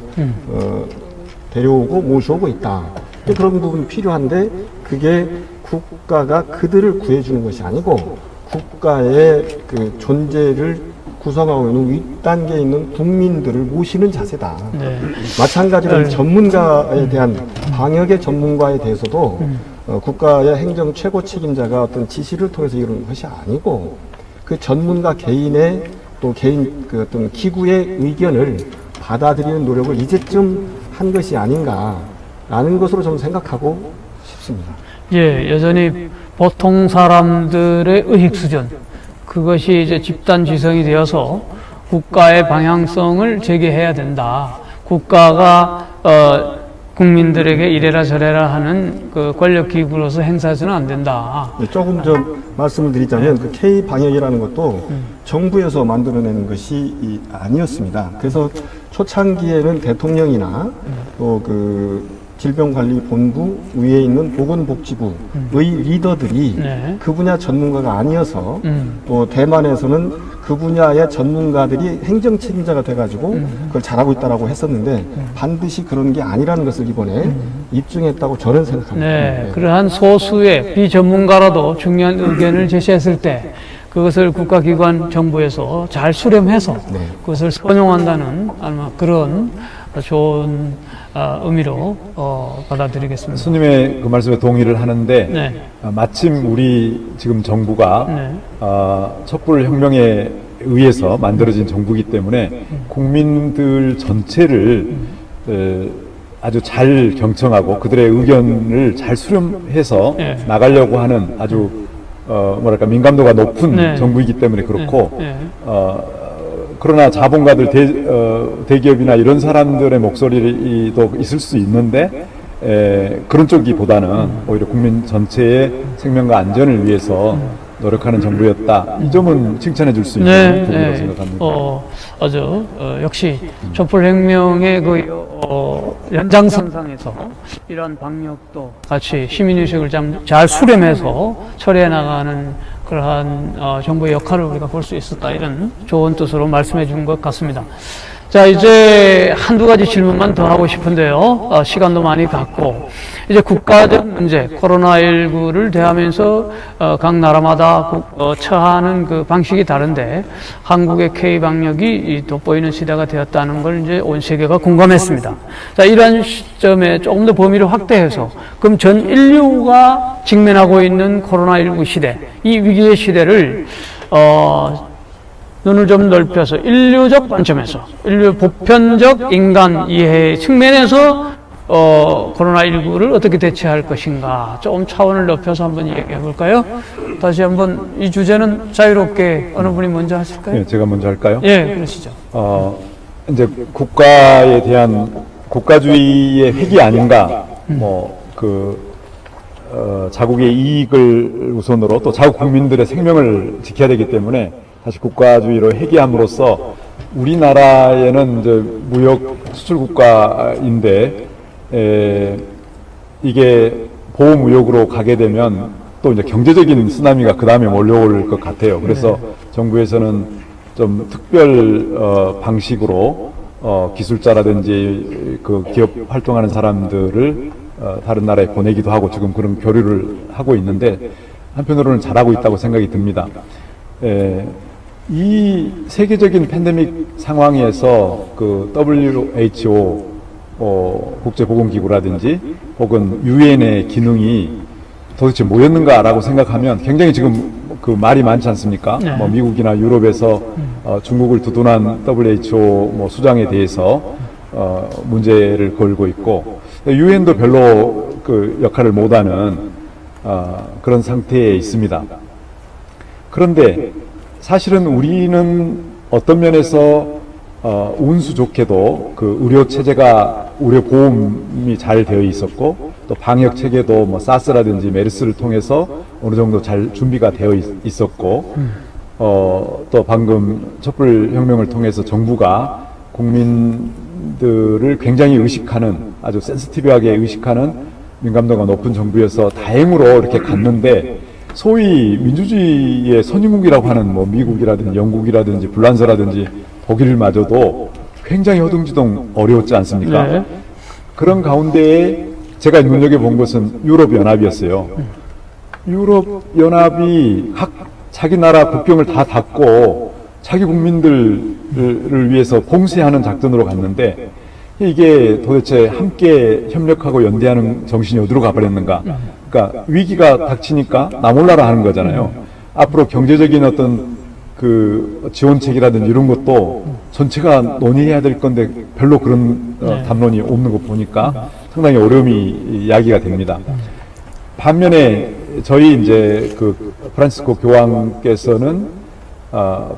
D: 데려오고 모셔오고 있다. 그런 부분이 필요한데 그게 국가가 그들을 구해주는 것이 아니고 국가의 그 존재를 구성하고 있는 윗단계에 있는 국민들을 모시는 자세다.
A: 네.
D: 마찬가지로 전문가에 대한 방역의 전문가에 대해서도 국가의 행정 최고 책임자가 어떤 지시를 통해서 이루는 것이 아니고 그 전문가 개인의 또 개인 그 어떤 기구의 의견을 받아들이는 노력을 이제쯤 한 것이 아닌가라는 것으로 저는 생각하고 싶습니다.
A: 예, 여전히 보통 사람들의 의식 수준, 그것이 이제 집단 지성이 되어서 국가의 방향성을 제기해야 된다. 국가가 국민들에게 이래라 저래라 하는 그 권력 기구로서 행사해서는 안 된다.
D: 조금 좀 말씀을 드리자면 그 K 방역이라는 것도 정부에서 만들어내는 것이 아니었습니다. 그래서 초창기에는 대통령이나 또 그 질병관리본부 위에 있는 보건복지부의 리더들이
A: 네.
D: 그 분야 전문가가 아니어서 또 대만에서는 그 분야의 전문가들이 행정 책임자가 돼가지고 그걸 잘하고 있다라고 했었는데 반드시 그런 게 아니라는 것을 이번에 입증했다고 저는 생각합니다.
A: 네, 그러한 소수의 비전문가라도 중요한 의견을 제시했을 때 그것을 국가기관 정부에서 잘 수렴해서 그것을 선용한다는 아마 그런 좋은 의미로 받아들이겠습니다.
C: 스님의 그 말씀에 동의를 하는데
A: 네.
C: 마침 우리 지금 정부가
A: 네.
C: 촛불혁명에 의해서 만들어진 정부이기 때문에 국민들 전체를 아주 잘 경청하고 그들의 의견을 잘 수렴해서
A: 네.
C: 나가려고 하는 아주 뭐랄까 민감도가 높은
A: 네.
C: 정부이기 때문에 그렇고
A: 네.
C: 그러나 자본가들 대기업이나 이런 사람들의 목소리도 있을 수 있는데 그런 쪽이보다는 오히려 국민 전체의 생명과 안전을 위해서 노력하는 정부였다. 이 점은 칭찬해 줄 수 있는 부분이라고 생각합니다.
A: 역시 촛불혁명의 그 연장선상에서 이러한 방역도 같이 시민의식을 잘 수렴해서 처리해 나가는 그러한 정부의 역할을 우리가 볼 수 있었다. 이런 좋은 뜻으로 말씀해 준 것 같습니다. 자, 이제 한두 가지 질문만 더 하고 싶은데요. 시간도 많이 갔고, 이제 국가적 문제, 코로나19를 대하면서 각 나라마다 처하는 그 방식이 다른데, 한국의 K방역이 돋보이는 시대가 되었다는 걸 이제 온 세계가 공감했습니다. 자, 이러한 시점에 조금 더 범위를 확대해서, 그럼 전 인류가 직면하고 있는 코로나19 시대, 이 위기의 시대를, 눈을 좀 넓혀서 인류적 관점에서 인류 보편적 인간 이해 측면에서 코로나19를 어떻게 대처할 것인가 좀 차원을 높여서 한번 얘기해 볼까요? 다시 한번 이 주제는 자유롭게 어느 분이 먼저 하실까요?
C: 네, 제가 먼저 할까요?
A: 예, 그러시죠.
C: 이제 국가에 대한 국가주의의 획이 아닌가, 자국의 이익을 우선으로 또 자국 국민들의 생명을 지켜야 되기 때문에 다시 국가주의로 회귀함으로써 우리나라에는 이제 무역 수출 국가인데 이게 보호무역으로 가게 되면 또 이제 경제적인 쓰나미가 그 다음에 몰려올 것 같아요. 그래서 정부에서는 좀 특별 방식으로 기술자라든지 그 기업 활동하는 사람들을 다른 나라에 보내기도 하고 지금 그런 교류를 하고 있는데 한편으로는 잘하고 있다고 생각이 듭니다. 이 세계적인 팬데믹 상황에서 그 WHO 국제보건기구라든지 혹은 유엔의 기능이 도대체 뭐였는가라고 생각하면 굉장히 지금 그 말이 많지 않습니까?
A: 네.
C: 뭐 미국이나 유럽에서 중국을 두둔한 WHO 수장에 대해서 문제를 걸고 있고 유엔도 별로 그 역할을 못하는 그런 상태에 있습니다. 그런데 사실은 우리는 어떤 면에서 운수 좋게도 그 의료 체제가 의료 보험이 잘 되어 있었고 또 방역 체계도 뭐 사스라든지 메르스를 통해서 어느 정도 잘 준비가 되어 있었고 또 방금 촛불 혁명을 통해서 정부가 국민들을 굉장히 의식하는 아주 센시티브하게 의식하는 민감도가 높은 정부여서 다행으로 이렇게 갔는데 소위 민주주의의 선진국이라고 하는 뭐 미국이라든지 영국이라든지 불란서라든지 독일마저도 굉장히 허둥지둥 어려웠지 않습니까?
A: 네.
C: 그런 가운데에 제가 눈여겨본 것은 유럽연합이었어요. 유럽연합이 각 자기 나라 국경을 다 닫고 자기 국민들을 위해서 봉쇄하는 작전으로 갔는데 이게 도대체 함께 협력하고 연대하는 정신이 어디로 가버렸는가? 그러니까 위기가 닥치니까 나 몰라라 하는 거잖아요. 앞으로 경제적인 어떤 그 지원책이라든지 이런 것도 전체가 논의해야 될 건데 별로 그런 담론이 없는 거 보니까 상당히 어려움이 야기가 됩니다. 반면에 저희 이제 그 프란시스코 교황께서는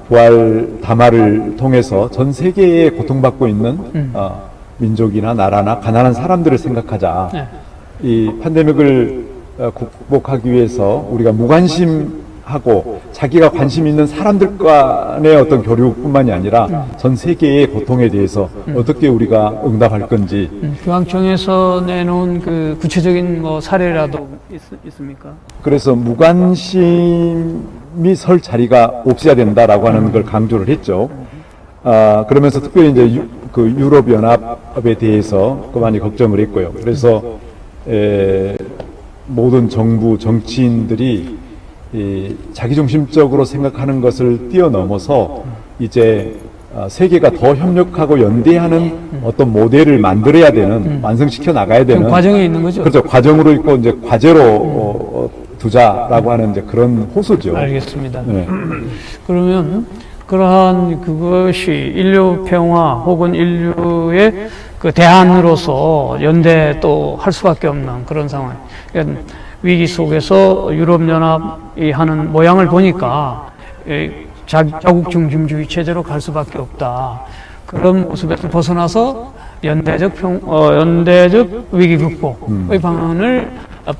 C: 부활 담화를 통해서 전 세계에 고통받고 있는 민족이나 나라나 가난한 사람들을 생각하자.
A: 네.
C: 이 팬데믹을 극복하기 위해서 우리가 무관심하고 자기가 관심 있는 사람들 간의 어떤 교류뿐만이 아니라 전 세계의 고통에 대해서 어떻게 우리가 응답할 건지
A: 교황청에서 내놓은 그 구체적인 뭐 사례라도 있습니까?
C: 그래서 무관심이 설 자리가 없어야 된다라고 하는 걸 강조를 했죠. 그러면서 특별히 이제 그 유럽연합에 대해서 많이 걱정을 했고요. 그래서 모든 정부 정치인들이 자기중심적으로 생각하는 것을 뛰어넘어서 이제 세계가 더 협력하고 연대하는 어떤 모델을 만들어야 되는 완성시켜 나가야 되는
A: 과정에 있는 거죠.
C: 그렇죠. 과정으로 있고 이제 과제로 두자라고 하는 이제 그런 호소죠.
A: 알겠습니다.
C: 네.
A: 그러면 그러한 그것이 인류 평화 혹은 인류의 그 대안으로서 연대 또 할 수밖에 없는 그런 상황. 그러니까 위기 속에서 유럽연합이 하는 모양을 보니까 자국 중심주의 체제로 갈 수밖에 없다. 그런 모습에서 벗어나서 연대적 위기 극복의 방안을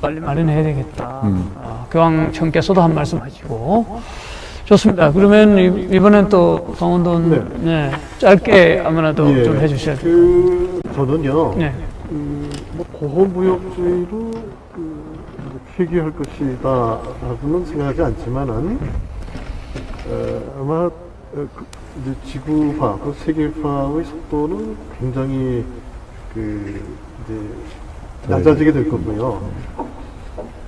A: 빨리 마련해야 되겠다. 교황청께서도 한 말씀 하시고. 좋습니다. 그러면 이번엔 또 강원돈 짧게 아무래도 좀 해주셔야 돼요.
B: 저는요.
A: 네.
B: 뭐 보호무역주의로 회귀할 것이다라고는 생각하지 않지만은 아마 이제 지구화, 그 세계화의 속도는 굉장히 이제 낮아지게 될 거고요.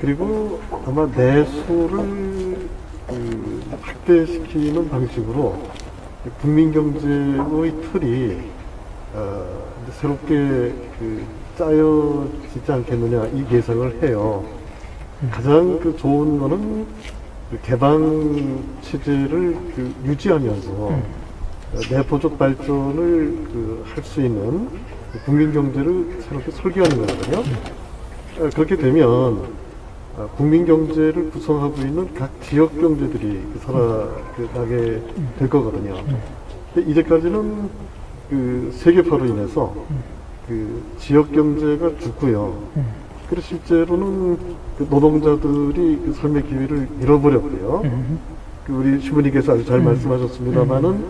B: 그리고 아마 내수를 확대시키는 방식으로 국민경제의 틀이 이제 새롭게 짜여지지 않겠느냐 이 예상을 해요. 가장 좋은 거는 개방 체제를 유지하면서 내포적 발전을 할 수 있는 국민 경제를 새롭게 설계하는 거거든요. 그렇게 되면 국민 경제를 구성하고 있는 각 지역 경제들이 살아나게 될 거거든요. 근데 이제까지는 그 세계화로 인해서 그 지역 경제가 죽고요. 그리고 실제로는 그 노동자들이 그 삶의 기회를 잃어버렸고요. 그 우리 주부님께서 아주 잘 말씀하셨습니다만은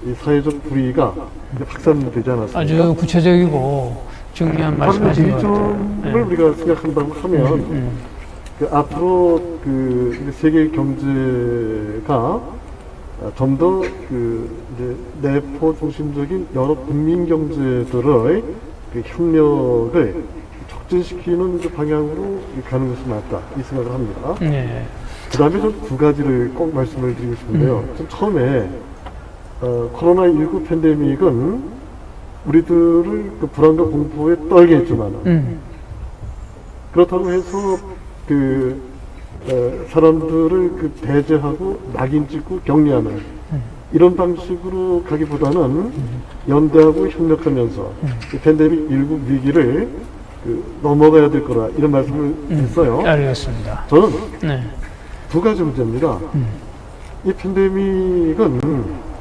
B: 이 사회적 불의가 이제 확산되지 않았습니까?
A: 아주 구체적이고 중요한
B: 바로 이
A: 말씀하신 것
B: 점을
A: 같아요.
B: 우리가 생각한다고 하면 그 앞으로 그 세계 경제가 좀 더 그 이제 내포 중심적인 여러 국민 경제들의 그 협력을 촉진시키는 그 방향으로 가는 것이 맞다 이 생각을 합니다.
A: 네.
B: 그 다음에 좀 두 가지를 꼭 말씀을 드리고 싶은데요. 좀 처음에 코로나19 팬데믹은 우리들을 그 불안과 공포에 떨게 했지만 그렇다고 해서 그 사람들을 그 배제하고 낙인 찍고 격리하는 이런 방식으로 가기보다는 연대하고 협력하면서 이 팬데믹 19 위기를 그 넘어가야 될 거라 이런 말씀을 했어요.
A: 알겠습니다.
B: 저는
A: 네.
B: 두 가지 문제입니다. 이 팬데믹은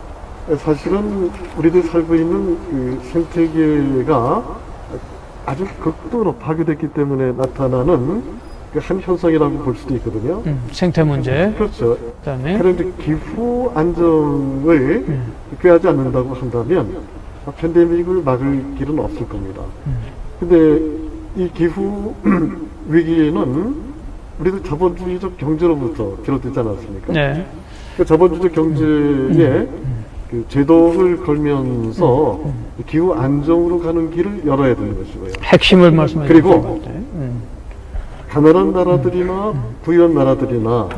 B: 사실은 우리들 살고 있는 그 생태계가 아주 극도로 파괴됐기 때문에 나타나는 그 한 현상이라고 볼 수도 있거든요.
A: 생태 문제.
B: 그렇죠.
A: 그다음에
B: 그런데 기후 안정을 꾀하지 않는다고 한다면 팬데믹을 막을 길은 없을 겁니다. 근데 이 기후 위기에는 우리도 자본주의적 경제로부터 비롯되지 않았습니까?
A: 네.
B: 그 자본주의적 경제에 그 제도를 걸면서 기후 안정으로 가는 길을 열어야 되는 것이고요.
A: 핵심을 말씀해
B: 그리고
A: 주신 것 같아요.
B: 가난한 나라들이나 부유한 나라들이나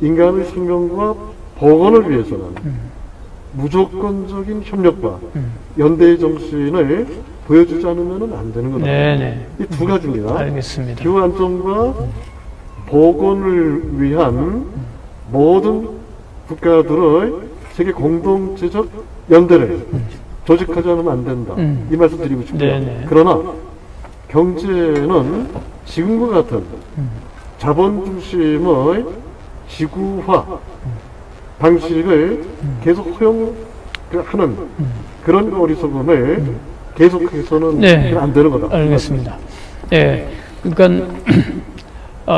B: 인간의 생명과 복원을 위해서는 무조건적인 협력과 연대의 정신을 보여주지 않으면 안 되는 거다.
A: 네네.
B: 이 두 가지입니다.
A: 알겠습니다.
B: 기후 안정과 복원을 위한 모든 국가들의 세계 공동체적 연대를 조직하지 않으면 안 된다. 이 말씀 드리고 싶고요.
A: 네네.
B: 그러나 경제는 지금과 같은 자본 중심의 지구화 방식을 계속 허용하는 그런 어리석음을 계속해서는
A: 네.
B: 안 되는 거다.
A: 알겠습니다. 예. 그러니까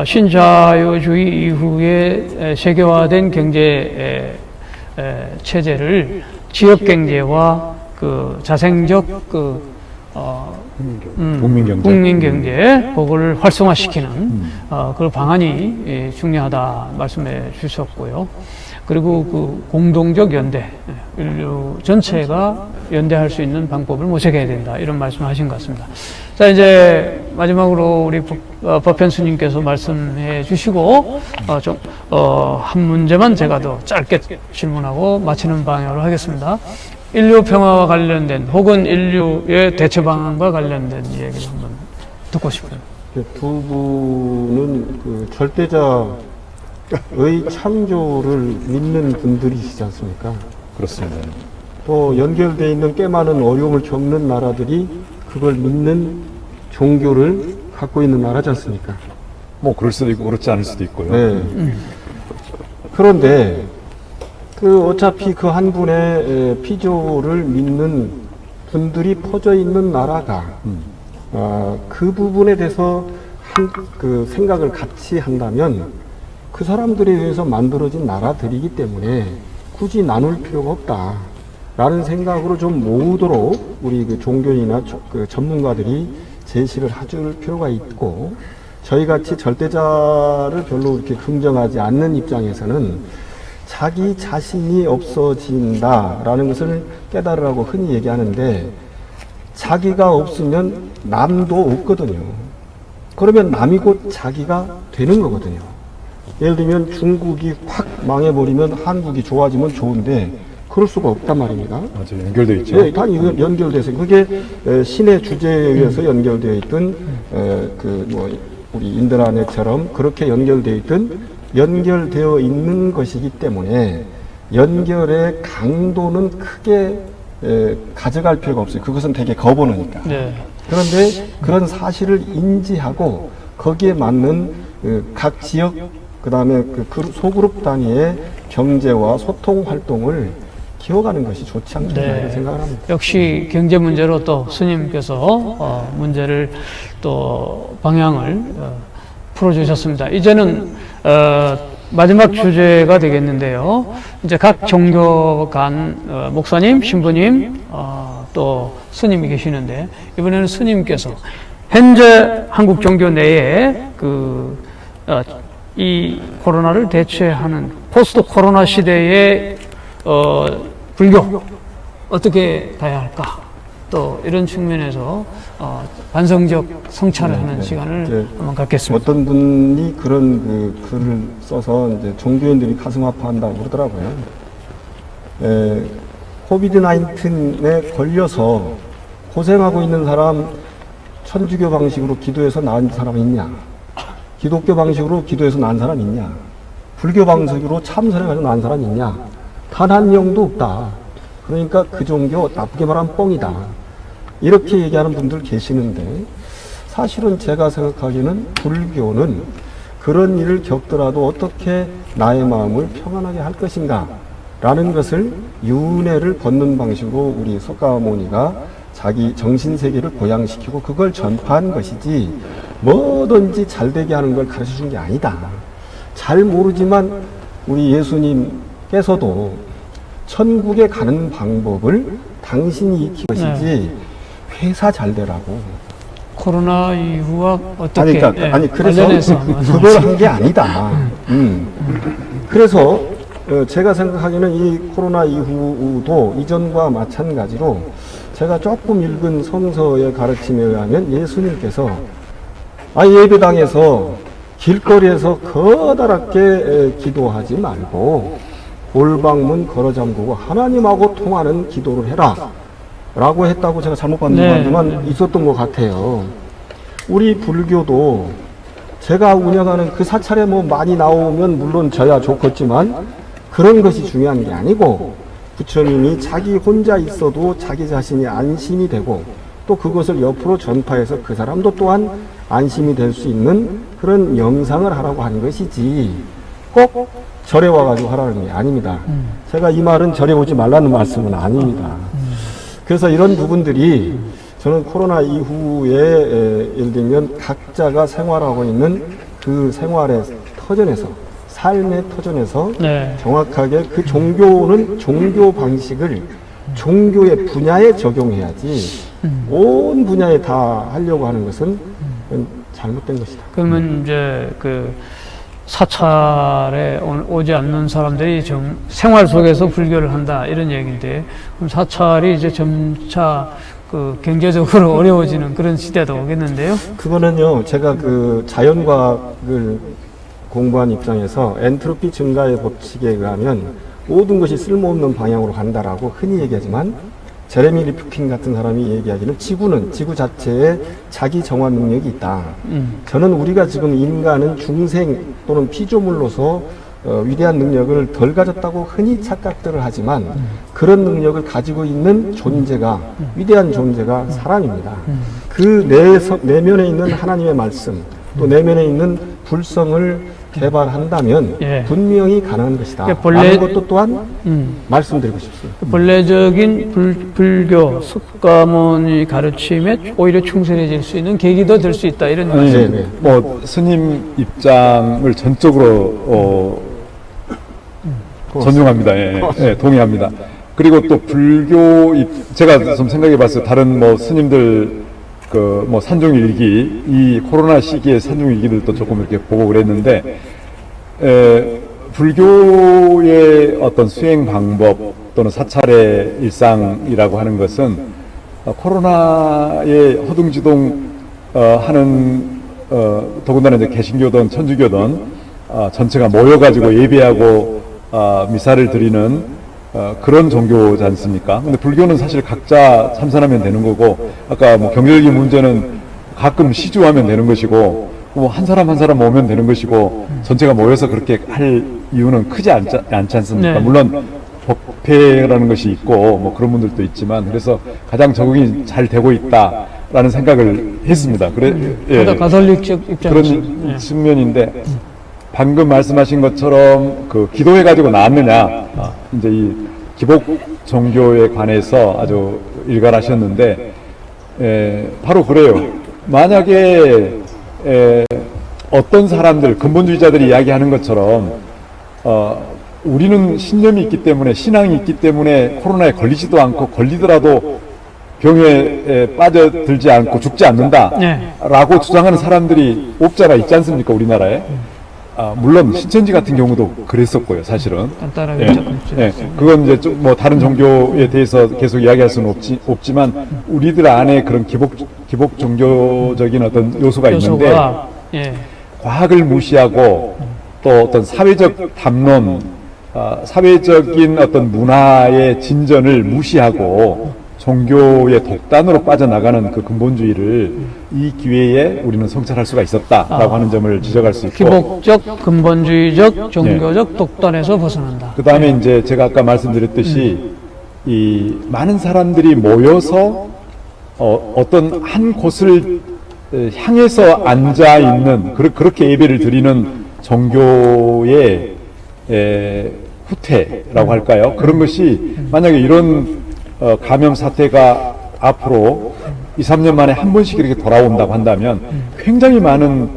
A: 신자유주의 이후에 세계화된 경제 체제를 지역 경제와 그 자생적 국민 경제 그걸 활성화시키는 그 방안이 중요하다 말씀해 주셨고요. 그리고 그 공동적 연대, 인류 전체가 연대할 수 있는 방법을 모색해야 된다 이런 말씀하신 것 같습니다. 자, 이제 마지막으로 우리 법현 스님께서 말씀해 주시고 한 문제만 제가 더 짧게 질문하고 마치는 방향으로 하겠습니다. 인류 평화와 관련된 혹은 인류의 대처 방안과 관련된 얘기를 한번 듣고 싶어요.
D: 두 분은 그 절대자의 창조를 믿는 분들이시지 않습니까?
C: 그렇습니다.
D: 또 연결되어 있는 꽤 많은 어려움을 겪는 나라들이 그걸 믿는 종교를 갖고 있는 나라지 않습니까?
C: 뭐 그럴 수도 있고 그렇지 않을 수도 있고요.
D: 네. 그런데 그 어차피 그 한 분의 피조를 믿는 분들이 퍼져 있는 나라가 그 부분에 대해서 그 생각을 같이 한다면 그 사람들에 의해서 만들어진 나라들이기 때문에 굳이 나눌 필요가 없다라는 생각으로 좀 모으도록 우리 그 종교인이나 그 전문가들이 제시를 해줄 필요가 있고, 저희 같이 절대자를 별로 이렇게 긍정하지 않는 입장에서는 자기 자신이 없어진다라는 것을 깨달으라고 흔히 얘기하는데, 자기가 없으면 남도 없거든요. 그러면 남이 곧 자기가 되는 거거든요. 예를 들면 중국이 확 망해버리면 한국이 좋아지면 좋은데 그럴 수가 없단 말입니다.
C: 맞아요. 연결되어 있죠.
D: 네, 다 이거 연결돼서 그게 신의 주제에 의해서 연결되어 있던 우리 인드라넷처럼 그렇게 연결되어 있던 연결되어 있는 것이기 때문에 연결의 강도는 크게 가져갈 필요가 없어요. 그것은 되게 거부하니까.
A: 네.
D: 그런데 그런 사실을 인지하고 거기에 맞는 각 지역 그다음에 그 소그룹 단위의 경제와 소통 활동을 키워가는 것이 좋지 않겠나
A: 네.
D: 이런 생각을 합니다.
A: 역시 경제 문제로 또 스님께서 문제를 또 방향을 풀어주셨습니다. 이제는 마지막 주제가 되겠는데요. 이제 각 종교 간 목사님, 신부님, 또 스님이 계시는데 이번에는 스님께서 현재 한국 종교 내에 이 코로나를 대체하는 포스트 코로나 시대의 불교 어떻게 가야 할까? 또 이런 측면에서 반성적 성찰을 하는 시간을 한번 갖겠습니다.
D: 어떤 분이 그런 글을 써서 이제 종교인들이 가슴 아파한다고 그러더라고요. 코비드 19에 걸려서 고생하고 있는 사람 천주교 방식으로 기도해서 나은 사람이 있냐? 기독교 방식으로 기도해서 나은 사람이 있냐? 불교 방식으로 참선해가지고 나은 사람이 있냐? 단 한 명도 없다. 그러니까 그 종교 나쁘게 말하면 뻥이다. 이렇게 얘기하는 분들 계시는데 사실은 제가 생각하기에는 불교는 그런 일을 겪더라도 어떻게 나의 마음을 평안하게 할 것인가 라는 것을 윤회를 벗는 방식으로 우리 석가모니가 자기 정신세계를 보양시키고 그걸 전파한 것이지 뭐든지 잘되게 하는 걸 가르쳐 준 게 아니다. 잘 모르지만 우리 예수님께서도 천국에 가는 방법을 당신이 익힌 것이지 회사 잘 되라고.
A: 코로나 이후와 어떻게
D: 그래서 그걸 한 게 아니다. 그래서 제가 생각하기에는 이 코로나 이후도 이전과 마찬가지로 제가 조금 읽은 성서의 가르침에 의하면 예수님께서 예배당에서 길거리에서 커다랗게 기도하지 말고 골방문 걸어 잠그고 하나님하고 통하는 기도를 해라 라고 했다고 제가 잘못 봤지만 있었던 것 같아요. 우리 불교도 제가 운영하는 그 사찰에 뭐 많이 나오면 물론 저야 좋겠지만 그런 것이 중요한 게 아니고 부처님이 자기 혼자 있어도 자기 자신이 안심이 되고 또 그것을 옆으로 전파해서 그 사람도 또한 안심이 될 수 있는 그런 영상을 하라고 하는 것이지 꼭 절에 와가지고 하라는 게 아닙니다. 제가 이 말은 절에 오지 말라는 말씀은 아닙니다. 그래서 이런 부분들이 저는 코로나 이후에 예를 들면 각자가 생활하고 있는 그 생활의 터전에서 삶의 터전에서 정확하게 그 종교는 종교 방식을 종교의 분야에 적용해야지 온 분야에 다 하려고 하는 것은 잘못된 것이다.
A: 그러면 이제 그 사찰에 오지 않는 사람들이 좀 생활 속에서 불교를 한다 이런 얘기인데 그럼 사찰이 이제 점차 그 경제적으로 어려워지는 그런 시대도 오겠는데요?
D: 그거는요, 제가 그 자연과학을 공부한 입장에서 엔트로피 증가의 법칙에 의하면 모든 것이 쓸모없는 방향으로 간다라고 흔히 얘기하지만 제레미 리프킨 같은 사람이 얘기하기는 지구 자체에 자기 정화 능력이 있다. 저는 우리가 지금 인간은 중생 또는 피조물로서 위대한 능력을 덜 가졌다고 흔히 착각들을 하지만 그런 능력을 가지고 있는 존재가 위대한 존재가 사람입니다. 그 내면에 있는 하나님의 말씀 또 내면에 있는 불성을 개발한다면 분명히 가능한 것이다. 라는 것도 또한 말씀드리고 싶습니다.
A: 본래적인 불교 석가모니 가르침에 오히려 충실해질 수 있는 계기도 될 수 있다 이런 말씀.
C: 뭐 스님 입장을 전적으로 존중합니다. 동의합니다. 그리고 또 불교 제가 좀 생각해봤어요. 다른 뭐 스님들 뭐 산중일기 이 코로나 시기에 산중일기들도 조금 이렇게 보고 그랬는데 불교의 어떤 수행 방법 또는 사찰의 일상이라고 하는 것은 코로나에 허둥지둥 하는 더군다나 이제 개신교든 천주교든 전체가 모여가지고 예배하고 미사를 드리는 그런 종교지 않습니까? 근데 불교는 사실 각자 참선하면 되는 거고, 아까 뭐 경제적인 문제는 가끔 시주하면 되는 것이고, 뭐 한 사람 한 사람 모으면 되는 것이고, 전체가 모여서 그렇게 할 이유는 크지 않지 않습니까? 물론 적폐라는 것이 있고 뭐 그런 분들도 있지만 그래서 가장 적응이 잘 되고 있다라는 생각을 했습니다. 그래
A: 가톨릭적 입장에서
C: 그런 측면인데 방금 말씀하신 것처럼 그 기도해 가지고 나았느냐 이제 이 기복 종교에 관해서 아주 일갈하셨는데 바로 그래요. 만약에 어떤 사람들 근본주의자들이 이야기하는 것처럼 우리는 신념이 있기 때문에 신앙이 있기 때문에 코로나에 걸리지도 않고 걸리더라도 병에 빠져들지 않고 죽지 않는다라고 주장하는 사람들이 옵자가 있지 않습니까 우리나라에? 물론 신천지 같은 경우도 그랬었고요 사실은.
A: 간단하게
C: 그건 이제 좀 뭐 다른 종교에 대해서 계속 이야기할 수는 없지만 우리들 안에 그런 기복 종교적인 어떤 요소가 있는데 과학을 무시하고 또 어떤 사회적 담론, 사회적인 어떤 문화의 진전을 무시하고 종교의 독단으로 빠져나가는 그 근본주의를 이 기회에 우리는 성찰할 수가 있었다라고 하는 점을 지적할 수 있고
A: 기복적, 근본주의적, 종교적 독단에서 벗어난다.
C: 그 다음에 이제 제가 아까 말씀드렸듯이 이 많은 사람들이 모여서 어떤 한 곳을 향해서 앉아 있는 그렇게 예배를 드리는 종교의 후퇴라고 할까요? 그런 것이 만약에 이런 감염 사태가 앞으로 2, 3년 만에 한 번씩 이렇게 돌아온다고 한다면 굉장히 많은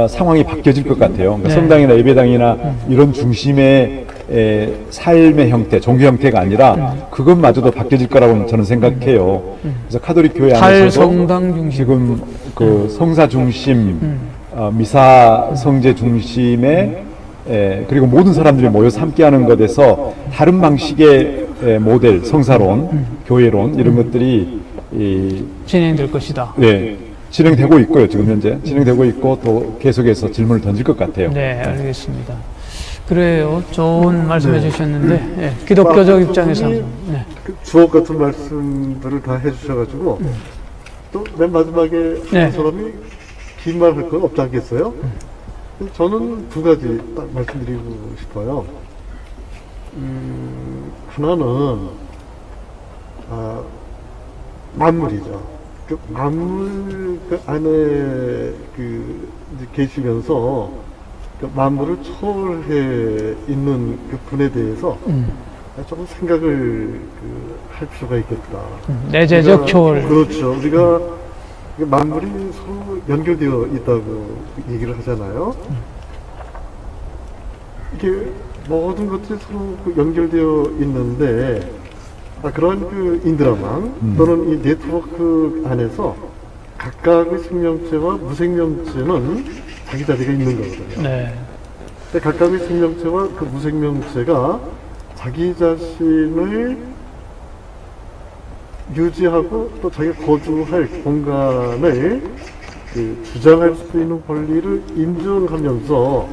C: 상황이 바뀌어질 것 같아요. 그러니까 성당이나 예배당이나 이런 중심의 삶의 형태, 종교 형태가 아니라 그것마저도 바뀌어질 거라고 저는 생각해요. 그래서 카톨릭 교회 안에서도
A: 탈성당 중심.
C: 지금 그 성사 중심, 미사 성제 중심의 그리고 모든 사람들이 모여서 함께하는 것에서 다른 방식의 모델, 성사론, 교회론 이런 것들이
A: 진행될 것이다.
C: 네, 진행되고 있고요. 지금 현재 진행되고 있고 또 계속해서 질문을 던질 것 같아요.
A: 네, 알겠습니다. 그래요. 좋은 말씀해 주셨는데 기독교적 입장에서
B: 그 주옥 같은 말씀들을 다 해주셔가지고 또 맨 마지막에 한 사람이 긴 말 할 건 없지 않겠어요? 저는 두 가지 딱 말씀드리고 싶어요. 하나는 만물이죠. 그 만물 그 안에 이제 계시면서 그 만물을 초월해 있는 그 분에 대해서 조금 생각을 할 필요가 있겠다.
A: 내재적 초월.
B: 그렇죠. 우리가 만물이 서로 연결되어 있다고 얘기를 하잖아요. 이게 모든 것들이 서로 연결되어 있는데 그런 그 인드라망 또는 이 네트워크 안에서 각각의 생명체와 무생명체는 자기 자리가 있는 거거든요.
A: 네.
B: 근데 각각의 생명체와 그 무생명체가 자기 자신을 유지하고 또 자기가 거주할 공간을 주장할 수 있는 권리를 인정하면서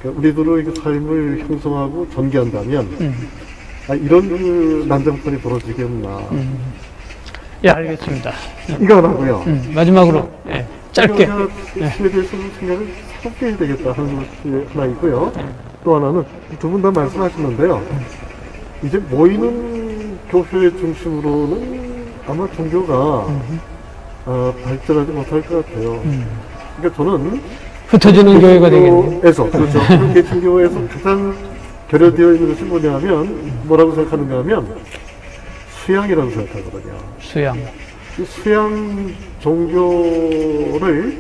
B: 우리들의 그 삶을 형성하고 전개한다면 이런 그 난장판이 벌어지겠나.
A: 예, 알겠습니다.
B: 이거 하나고요.
A: 마지막으로 짧게.
B: 시에 대해서 생각을 새롭게 해야 되겠다 하는 것이 하나 있고요. 또 하나는 두 분 다 말씀하시는데요. 이제 모이는 교회 중심으로는 아마 종교가 발전하지 못할 것 같아요. 그러니까 저는
A: 흩어지는 교회가 되겠네요.
B: 그렇죠. 개신교에서 가장 결여되어 있는 것이 뭐라고 생각하는가 하면 수양이라고 생각하거든요.
A: 수양.
B: 이 수양 종교를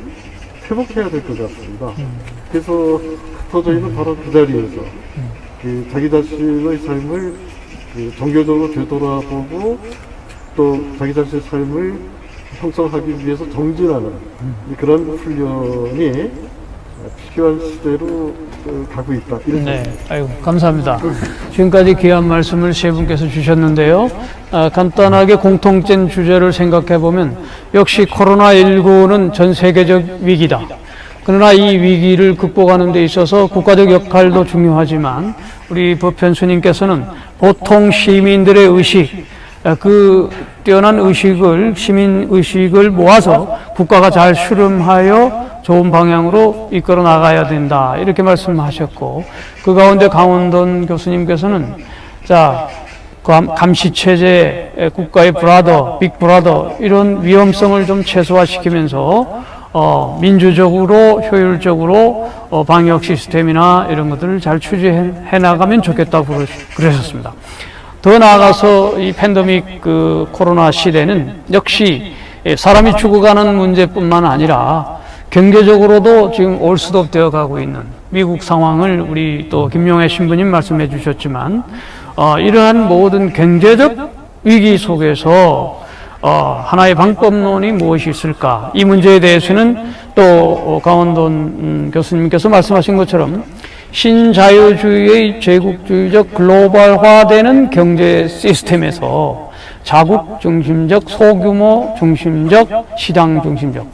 B: 회복해야 될 것 같습니다. 그래서 흩어져 있는 바로 그 자리에서 자기 자신의 삶을 종교적으로 되돌아보고 또 자기 자신의 삶을 형성하기 위해서 정진하는 그런 훈련이 필요한 시대로 가고 있다.
A: 네, 아이고 감사합니다. 지금까지 귀한 말씀을 세 분께서 주셨는데요. 간단하게 공통된 주제를 생각해 보면 역시 코로나19는 전 세계적 위기다. 그러나 이 위기를 극복하는 데 있어서 국가적 역할도 중요하지만 우리 법현수님께서는 보통 시민들의 의식, 그 뛰어난 의식을, 시민 의식을 모아서 국가가 잘 수렴하여 좋은 방향으로 이끌어 나가야 된다. 이렇게 말씀하셨고, 그 가운데 강원돈 교수님께서는 자, 감시 체제, 국가의 브라더, 빅 브라더 이런 위험성을 좀 최소화시키면서 민주적으로 효율적으로 방역 시스템이나 이런 것들을 잘 추진해 나가면 좋겠다고 그러셨습니다. 더 나아가서 이 팬데믹 코로나 시대는 역시 사람이 죽어가는 문제뿐만 아니라 경제적으로도 지금 올스톱 되어 가고 있는 미국 상황을 우리 또 김용혜 신부님 말씀해 주셨지만 이러한 모든 경제적 위기 속에서 하나의 방법론이 무엇이 있을까? 이 문제에 대해서는 또 강원돈 교수님께서 말씀하신 것처럼 신자유주의의 제국주의적 글로벌화되는 경제 시스템에서 자국 중심적, 소규모 중심적, 시장 중심적.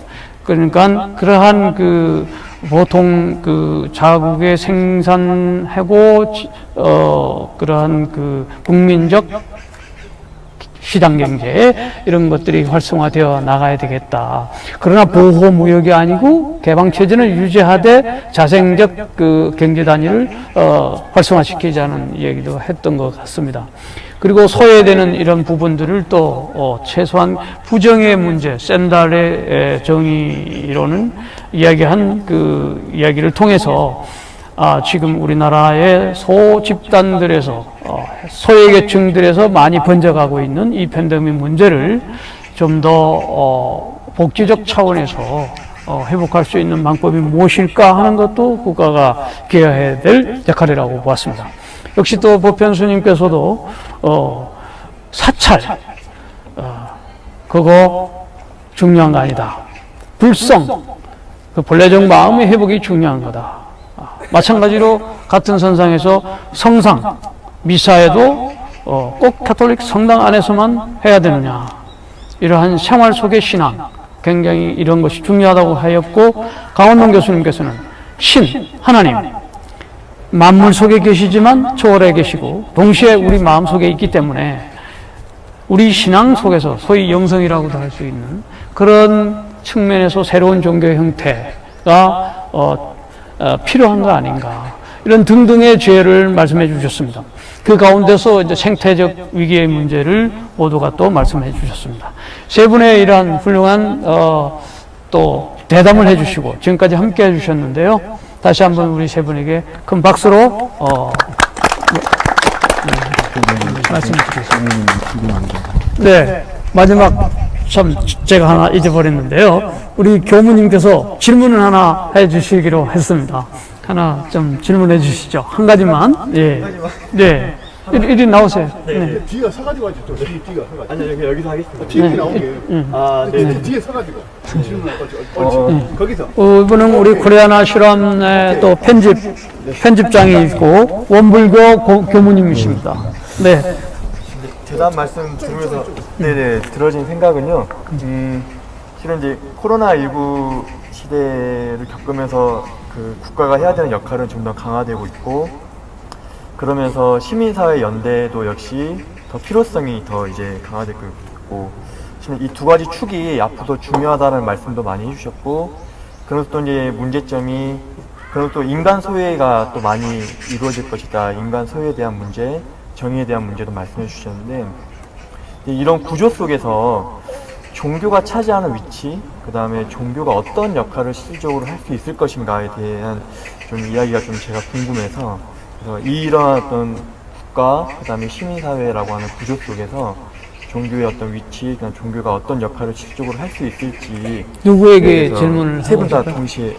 A: 그러니까 그러한 보통 자국의 생산하고 그러한 국민적 시장 경제 이런 것들이 활성화되어 나가야 되겠다. 그러나 보호 무역이 아니고 개방 체제는 유지하되 자생적 경제 단위를 활성화시키자는 얘기도 했던 것 같습니다. 그리고 소외되는 이런 부분들을 또 최소한 부정의 문제, 샌달의 정의로는 이야기한 이야기를 통해서 지금 우리나라의 소집단들에서 소외계층들에서 많이 번져가고 있는 이 팬데믹 문제를 좀 더 복지적 차원에서 회복할 수 있는 방법이 무엇일까 하는 것도 국가가 기여해야 될 역할이라고 보았습니다. 역시 또 보편수님께서도 사찰 그거 중요한 거 아니다. 불성 본래적 마음의 회복이 중요한 거다. 마찬가지로 같은 선상에서 성상 미사에도 꼭 가톨릭 성당 안에서만 해야 되느냐. 이러한 생활 속의 신앙 굉장히 이런 것이 중요하다고 하였고 강원동 교수님께서는 신 하나님 만물 속에 계시지만 초월해 계시고 동시에 우리 마음 속에 있기 때문에 우리 신앙 속에서 소위 영성이라고도 할 수 있는 그런 측면에서 새로운 종교 형태가 필요한 거 아닌가 이런 등등의 죄를 말씀해 주셨습니다. 그 가운데서 이제 생태적 위기의 문제를 모두가 또 말씀해 주셨습니다. 세 분의 이러한 훌륭한 또 대담을 해주시고 지금까지 함께 해주셨는데요. 다시 한번 우리 세 분에게 큰 박수로 말씀드리겠습니다. 네, 마지막 참 제가 하나 잊어버렸는데요. 우리 교무님께서 질문을 하나 해주시기로 했습니다. 하나 좀 질문해 주시죠. 한 가지만. 예. 네. 이리 나오세요. 네.
E: 뒤가 서가지고 하죠. 뒤가 서가지고.
D: 아니요, 여기서 하겠습니다.
E: 뒤에 나오게.
D: 네.
E: 뒤에 서가지고. 질문을 거기서.
A: 이분은 우리 코리아나 실험의 또 편집장이 있고 원불교 교무님이십니다. 네.
F: 대답 말씀 들으면서 들어진 생각은요. 실은 이제 코로나19 시대를 겪으면서 국가가 해야 되는 역할은 좀 더 강화되고 있고, 그러면서 시민사회 연대도 역시 더 필요성이 더 이제 강화되고 있고, 이 두 가지 축이 앞으로 중요하다는 말씀도 많이 해주셨고, 그래서 또 이제 문제점이, 그리고 또 인간 소외가 또 많이 이루어질 것이다. 인간 소외에 대한 문제, 정의에 대한 문제도 말씀해 주셨는데, 이런 구조 속에서 종교가 차지하는 위치, 그 다음에 종교가 어떤 역할을 실질적으로 할 수 있을 것인가에 대한 좀 이야기가 좀 제가 궁금해서, 그래서 이러한 어떤 국가, 그 다음에 시민사회라고 하는 구조 속에서 종교의 어떤 위치, 그냥 종교가 어떤 역할을 실질적으로 할 수 있을지.
A: 누구에게 질문을
F: 세 분 다
A: 하고
F: 동시에.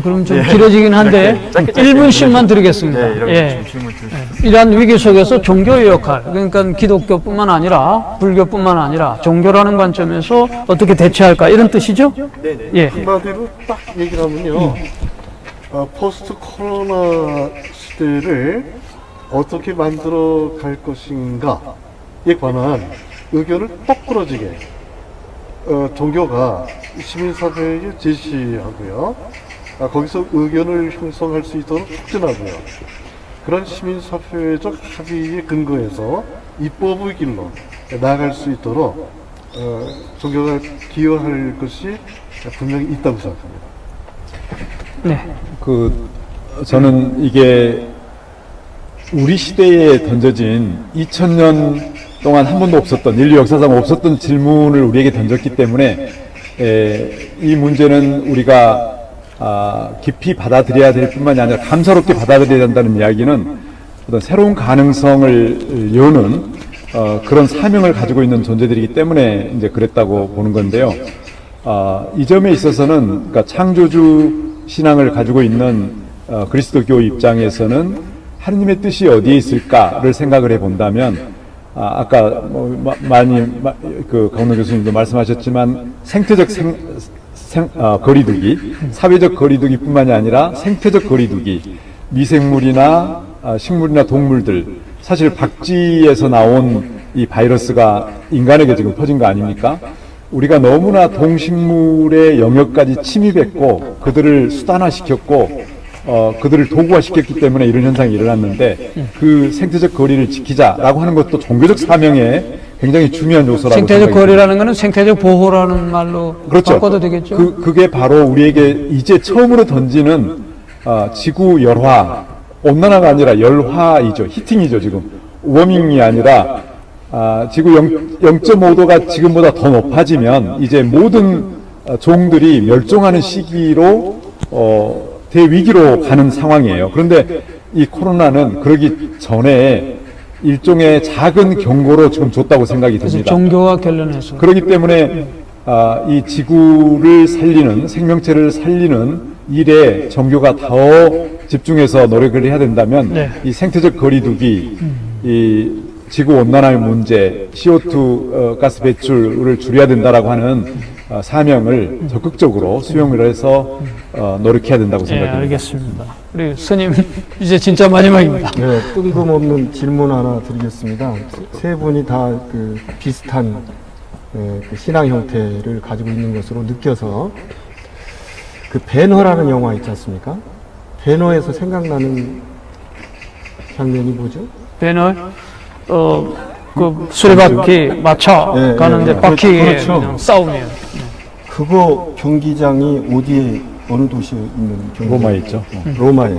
A: 그럼 좀 길어지긴 한데 1분씩만 드리겠습니다.
F: 이렇게 질문 드리겠습니다.
A: 이러한 위기 속에서 종교의 역할, 그러니까 기독교뿐만 아니라 불교뿐만 아니라 종교라는 관점에서 어떻게 대처할까 이런 뜻이죠?
F: 네네.
A: 예.
B: 한마디로 딱 얘기를 하면요. 포스트 코로나 시대를 어떻게 만들어 갈 것인가에 관한 의견을 똑부러지게 종교가 시민사회에 제시하고요. 거기서 의견을 형성할 수 있도록 촉진하고요. 그런 시민사회적 합의에 근거해서 입법의 길로 나아갈 수 있도록 종교가 기여할 것이 분명히 있다고 생각합니다.
A: 네.
C: 저는 이게 우리 시대에 던져진 2000년 동안 한 번도 없었던, 인류 역사상 없었던 질문을 우리에게 던졌기 때문에 이 문제는 우리가 깊이 받아들여야 될 뿐만이 아니라 감사롭게 받아들여야 한다는 이야기는 어떤 새로운 가능성을 여는 그런 사명을 가지고 있는 존재들이기 때문에 이제 그랬다고 보는 건데요. 이 점에 있어서는 그러니까 창조주 신앙을 가지고 있는 그리스도교 입장에서는 하느님의 뜻이 어디에 있을까를 생각을 해본다면 아까 그 강원호 교수님도 말씀하셨지만 생태적 거리두기, 사회적 거리두기뿐만이 아니라 생태적 거리두기, 미생물이나 식물이나 동물들, 사실 박쥐에서 나온 이 바이러스가 인간에게 지금 퍼진 거 아닙니까? 우리가 너무나 동식물의 영역까지 침입했고 그들을 수단화시켰고 그들을 도구화시켰기 때문에 이런 현상이 일어났는데 그 생태적 거리를 지키자라고 하는 것도 종교적 사명에 굉장히 중요한 요소라고
A: 생태적 거리라는 것은 생태적 보호라는 말로
C: 그렇죠.
A: 바꿔도 되겠죠?
C: 그게 바로 우리에게 이제 처음으로 던지는 지구 열화, 온난화가 아니라 열화이죠. 히팅이죠. 지금 워밍이 아니라 지구 0.5도가 지금보다 더 높아지면 이제 모든 종들이 멸종하는 시기로 대위기로 가는 상황이에요. 그런데 이 코로나는 그러기 전에 일종의 작은 경고로 지금 줬다고 생각이
A: 그래서
C: 듭니다.
A: 종교와 관련해서
C: 그렇기 때문에 이 지구를 살리는, 생명체를 살리는 일에 종교가 더 집중해서 노력을 해야 된다면
A: 네.
C: 이 생태적 거리두기, 이 지구 온난화의 문제, CO2 가스 배출을 줄여야 된다라고 하는 사명을 적극적으로 수용을 해서 노력해야 된다고
A: 네,
C: 생각합니다.
A: 알겠습니다. 우리 스님 이제 진짜 마지막입니다.
D: 네, 뜬금없는 질문 하나 드리겠습니다. 세 분이 다 그 비슷한 그 신앙 형태를 가지고 있는 것으로 느껴서 그 배너라는 영화 있지 않습니까? 배너에서 생각나는 장면이 뭐죠?
A: 배너 그 수레바퀴 맞춰
D: 네,
A: 가는데
D: 네,
A: 바퀴에
D: 그렇죠.
A: 그냥 싸우면
D: 그거 경기장이 어디에 어느 도시에 있는 경기장?
C: 로마에 있죠.
D: 로마에.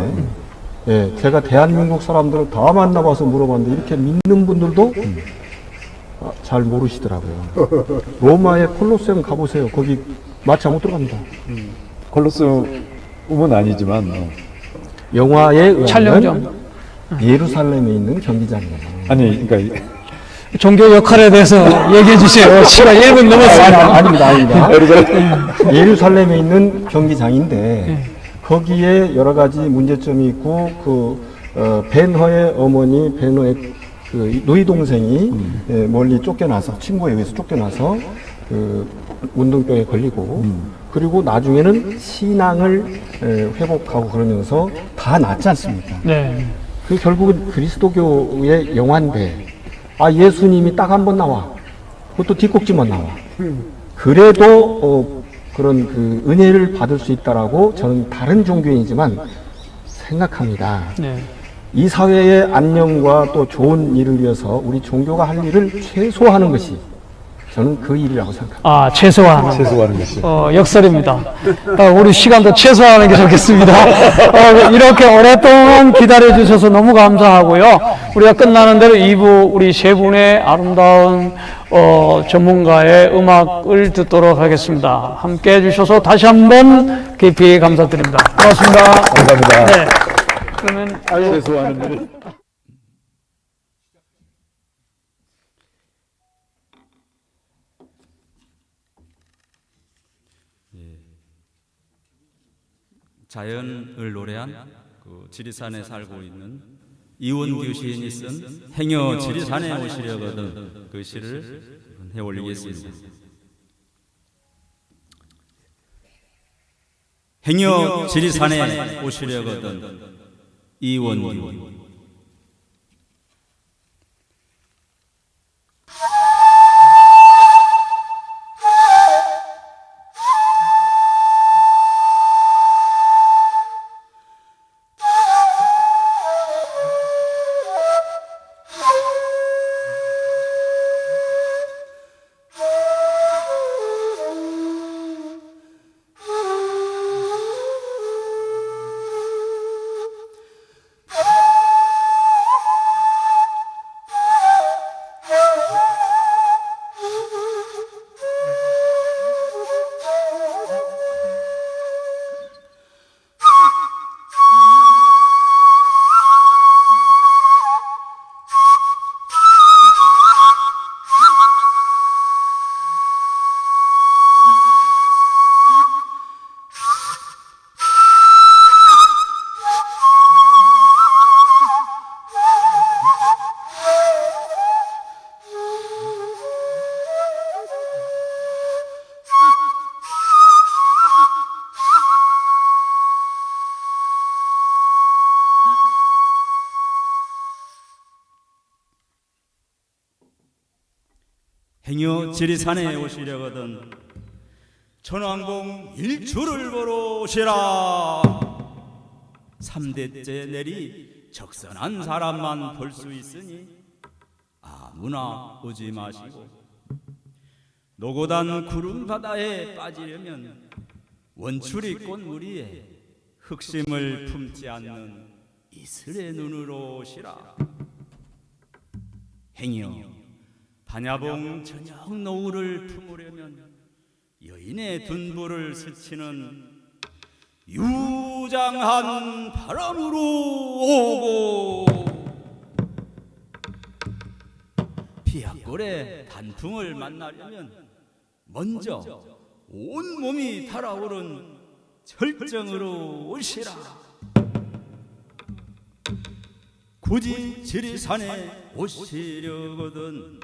D: 예, 제가 대한민국 사람들을 다 만나봐서 물어봤는데 이렇게 믿는 분들도 잘 모르시더라고요. 로마의 콜로세움 가보세요. 거기 마치 못 들어갑니다.
C: 콜로세움은 아니지만
D: 영화에 의하면
A: 촬영장.
D: 예루살렘에 있는 경기장이에요.
C: 아니 그러니까
A: 종교 역할에 대해서 얘기해 주세요. 시간 1분 넘었습니다.
D: 아닙니다. 예루살렘에 있는 경기장인데 거기에 여러 가지 문제점이 있고 벤허의 어머니 벤허의 그 노이 동생이 멀리 쫓겨나서 친구에 의해서 쫓겨나서 그 운동병에 걸리고 그리고 나중에는 신앙을 회복하고 그러면서 다 낫지 않습니까?
A: 네.
D: 그 결국은 그리스도교의 영화인데 예수님이 딱 한 번 나와. 그것도 뒷꼭지만 나와. 그래도 그런 그 은혜를 받을 수 있다라고 저는 다른 종교인이지만 생각합니다.
A: 네.
D: 이 사회의 안녕과 또 좋은 일을 위해서 우리 종교가 할 일을 최소화하는 것이 저는 그 일이라고 생각합니다.
A: 최소화하는
C: 최소화하는 것이.
A: 역설입니다. 우리 시간도 최소화하는 게 좋겠습니다. 이렇게 오랫동안 기다려 주셔서 너무 감사하고요. 우리가 끝나는 대로 2부 우리 세 분의 아름다운 전문가의 음악을 듣도록 하겠습니다. 함께 해주셔서 다시 한번 깊이 감사드립니다. 고맙습니다.
C: 감사합니다.
A: 네. 그러면
C: 최소화하는 일을.
G: 자연을 노래한 그 지리산에 살고 있는 이원규 시인이 쓴 행여 지리산에 오시려거든 그 시를 해올리겠습니다. 행여 지리산에 오시려거든 이원규. 행여 지리산에 오시려거든 천왕봉 일출을 보러 오시라. 3대째 내리 적선한 사람만 볼 수 있으니 아무나 오지 마시고, 노고단 구름바다에 빠지려면 원추리 꽃물 위에 흑심을 품지 않는 이슬의 눈으로 오시라. 행여 반야봉 저녁 노을을 품으려면 여인의 둔부를 스치는 유장한 바람으로 오고, 피약골의 단풍을 만나려면 먼저 온몸이 달아오른 절정으로 오시라. 굳이 지리산에 오시려거든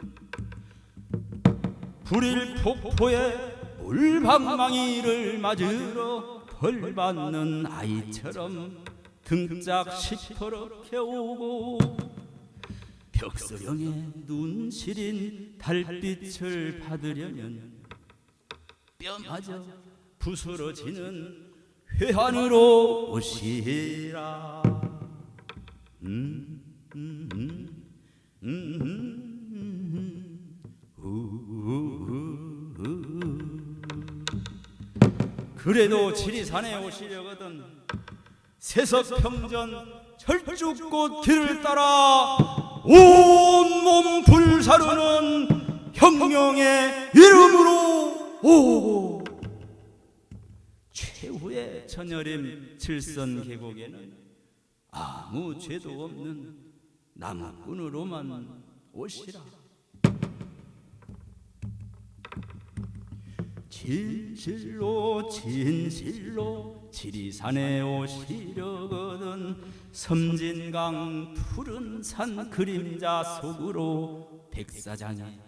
G: 불일폭포에 물방망이를 맞으러 벌받는 아이처럼 등짝 시퍼렇게 오고, 벽소령에 눈 시린 달빛을 받으려면 뼈마저 부스러지는 회한으로 오시라. 그래도 지리산에 오시려거든 세석평전 철쭉꽃 길을 따라 온몸 불사르는 혁명의 이름으로 오고, 최후의 천여림 칠선 계곡에는 아무 죄도 없는 나무꾼으로만 오시라. 진실로 진실로 지리산에 오시려거든 섬진강 푸른 산 그림자 속으로 백사장이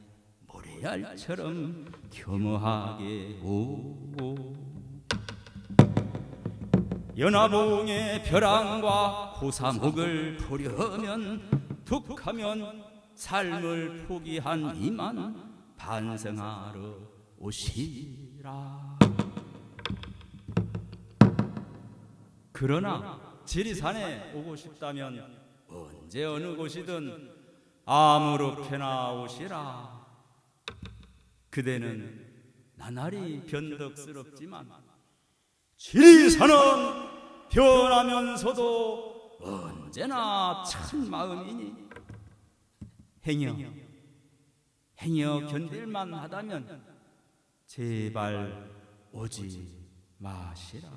G: 모래알처럼 겸허하게 오고, 연화봉의 벼랑과 고사목을 보려면 툭하면 삶을 포기한 이만 반성하러 오시라. 그러나 지리산에 오고 싶다면 언제 어느 곳이든 아무렇게나 오시라. 그대는 나날이 변덕스럽지만 지리산은 변하면서도 언제나 참 마음이니 행여 견딜만 하다면 제발 오지 마시라.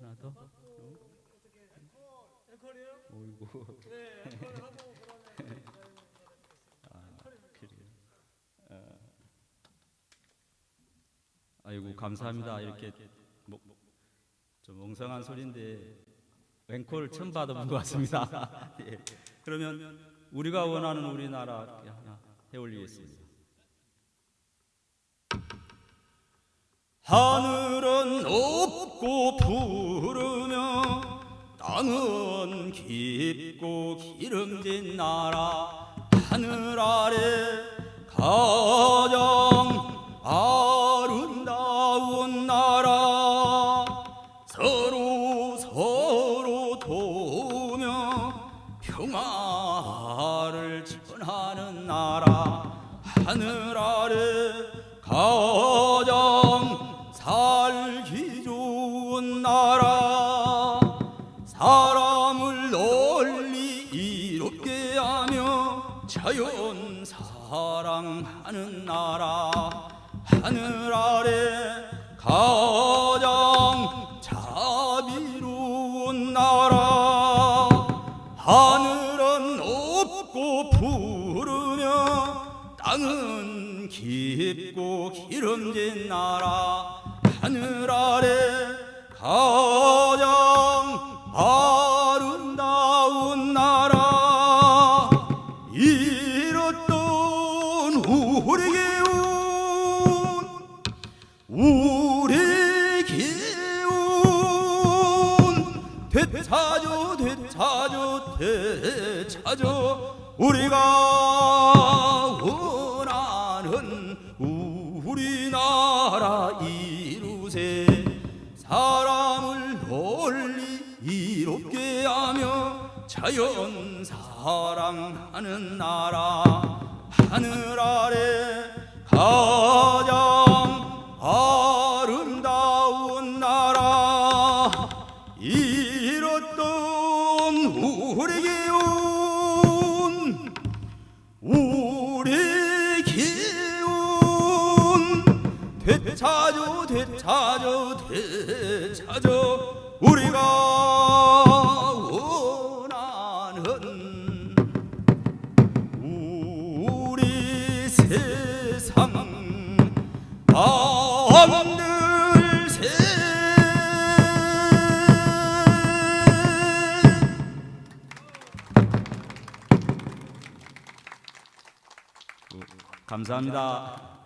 G: 하나 더? 어이구. 아이고 감사합니다. 이렇게 좀 멍성한 소리인데 앵콜 처음 받아본 것 같습니다. 예. 그러면 우리가 원하는 우리나라 해올리겠습니다. 하늘은 높고 푸르며 땅은 깊고 기름진 나라, 하늘 아래 가장 아름다운 나라, 서로 도우며 평화를 전하는 나라, 하늘 아래 가장 살기 좋은 나라, 사람을 널리 이롭게 하며 자연 사랑하는 나라, 하늘 아래 가장 자비로운 나라, 하늘은 높고 푸르며 땅은 깊고 기름진 나라, 하늘 아래 가장 아름다운 되찾아 우리가 원하는 우리나라 이루세. 사람을 널리 이롭게 하며 자연 사랑하는 나라, 하늘 아래 가장 아름다운 나라. 잃었던 우리 기운 되찾아 우리가 원하는 우리 세상 만들세. 감사합니다.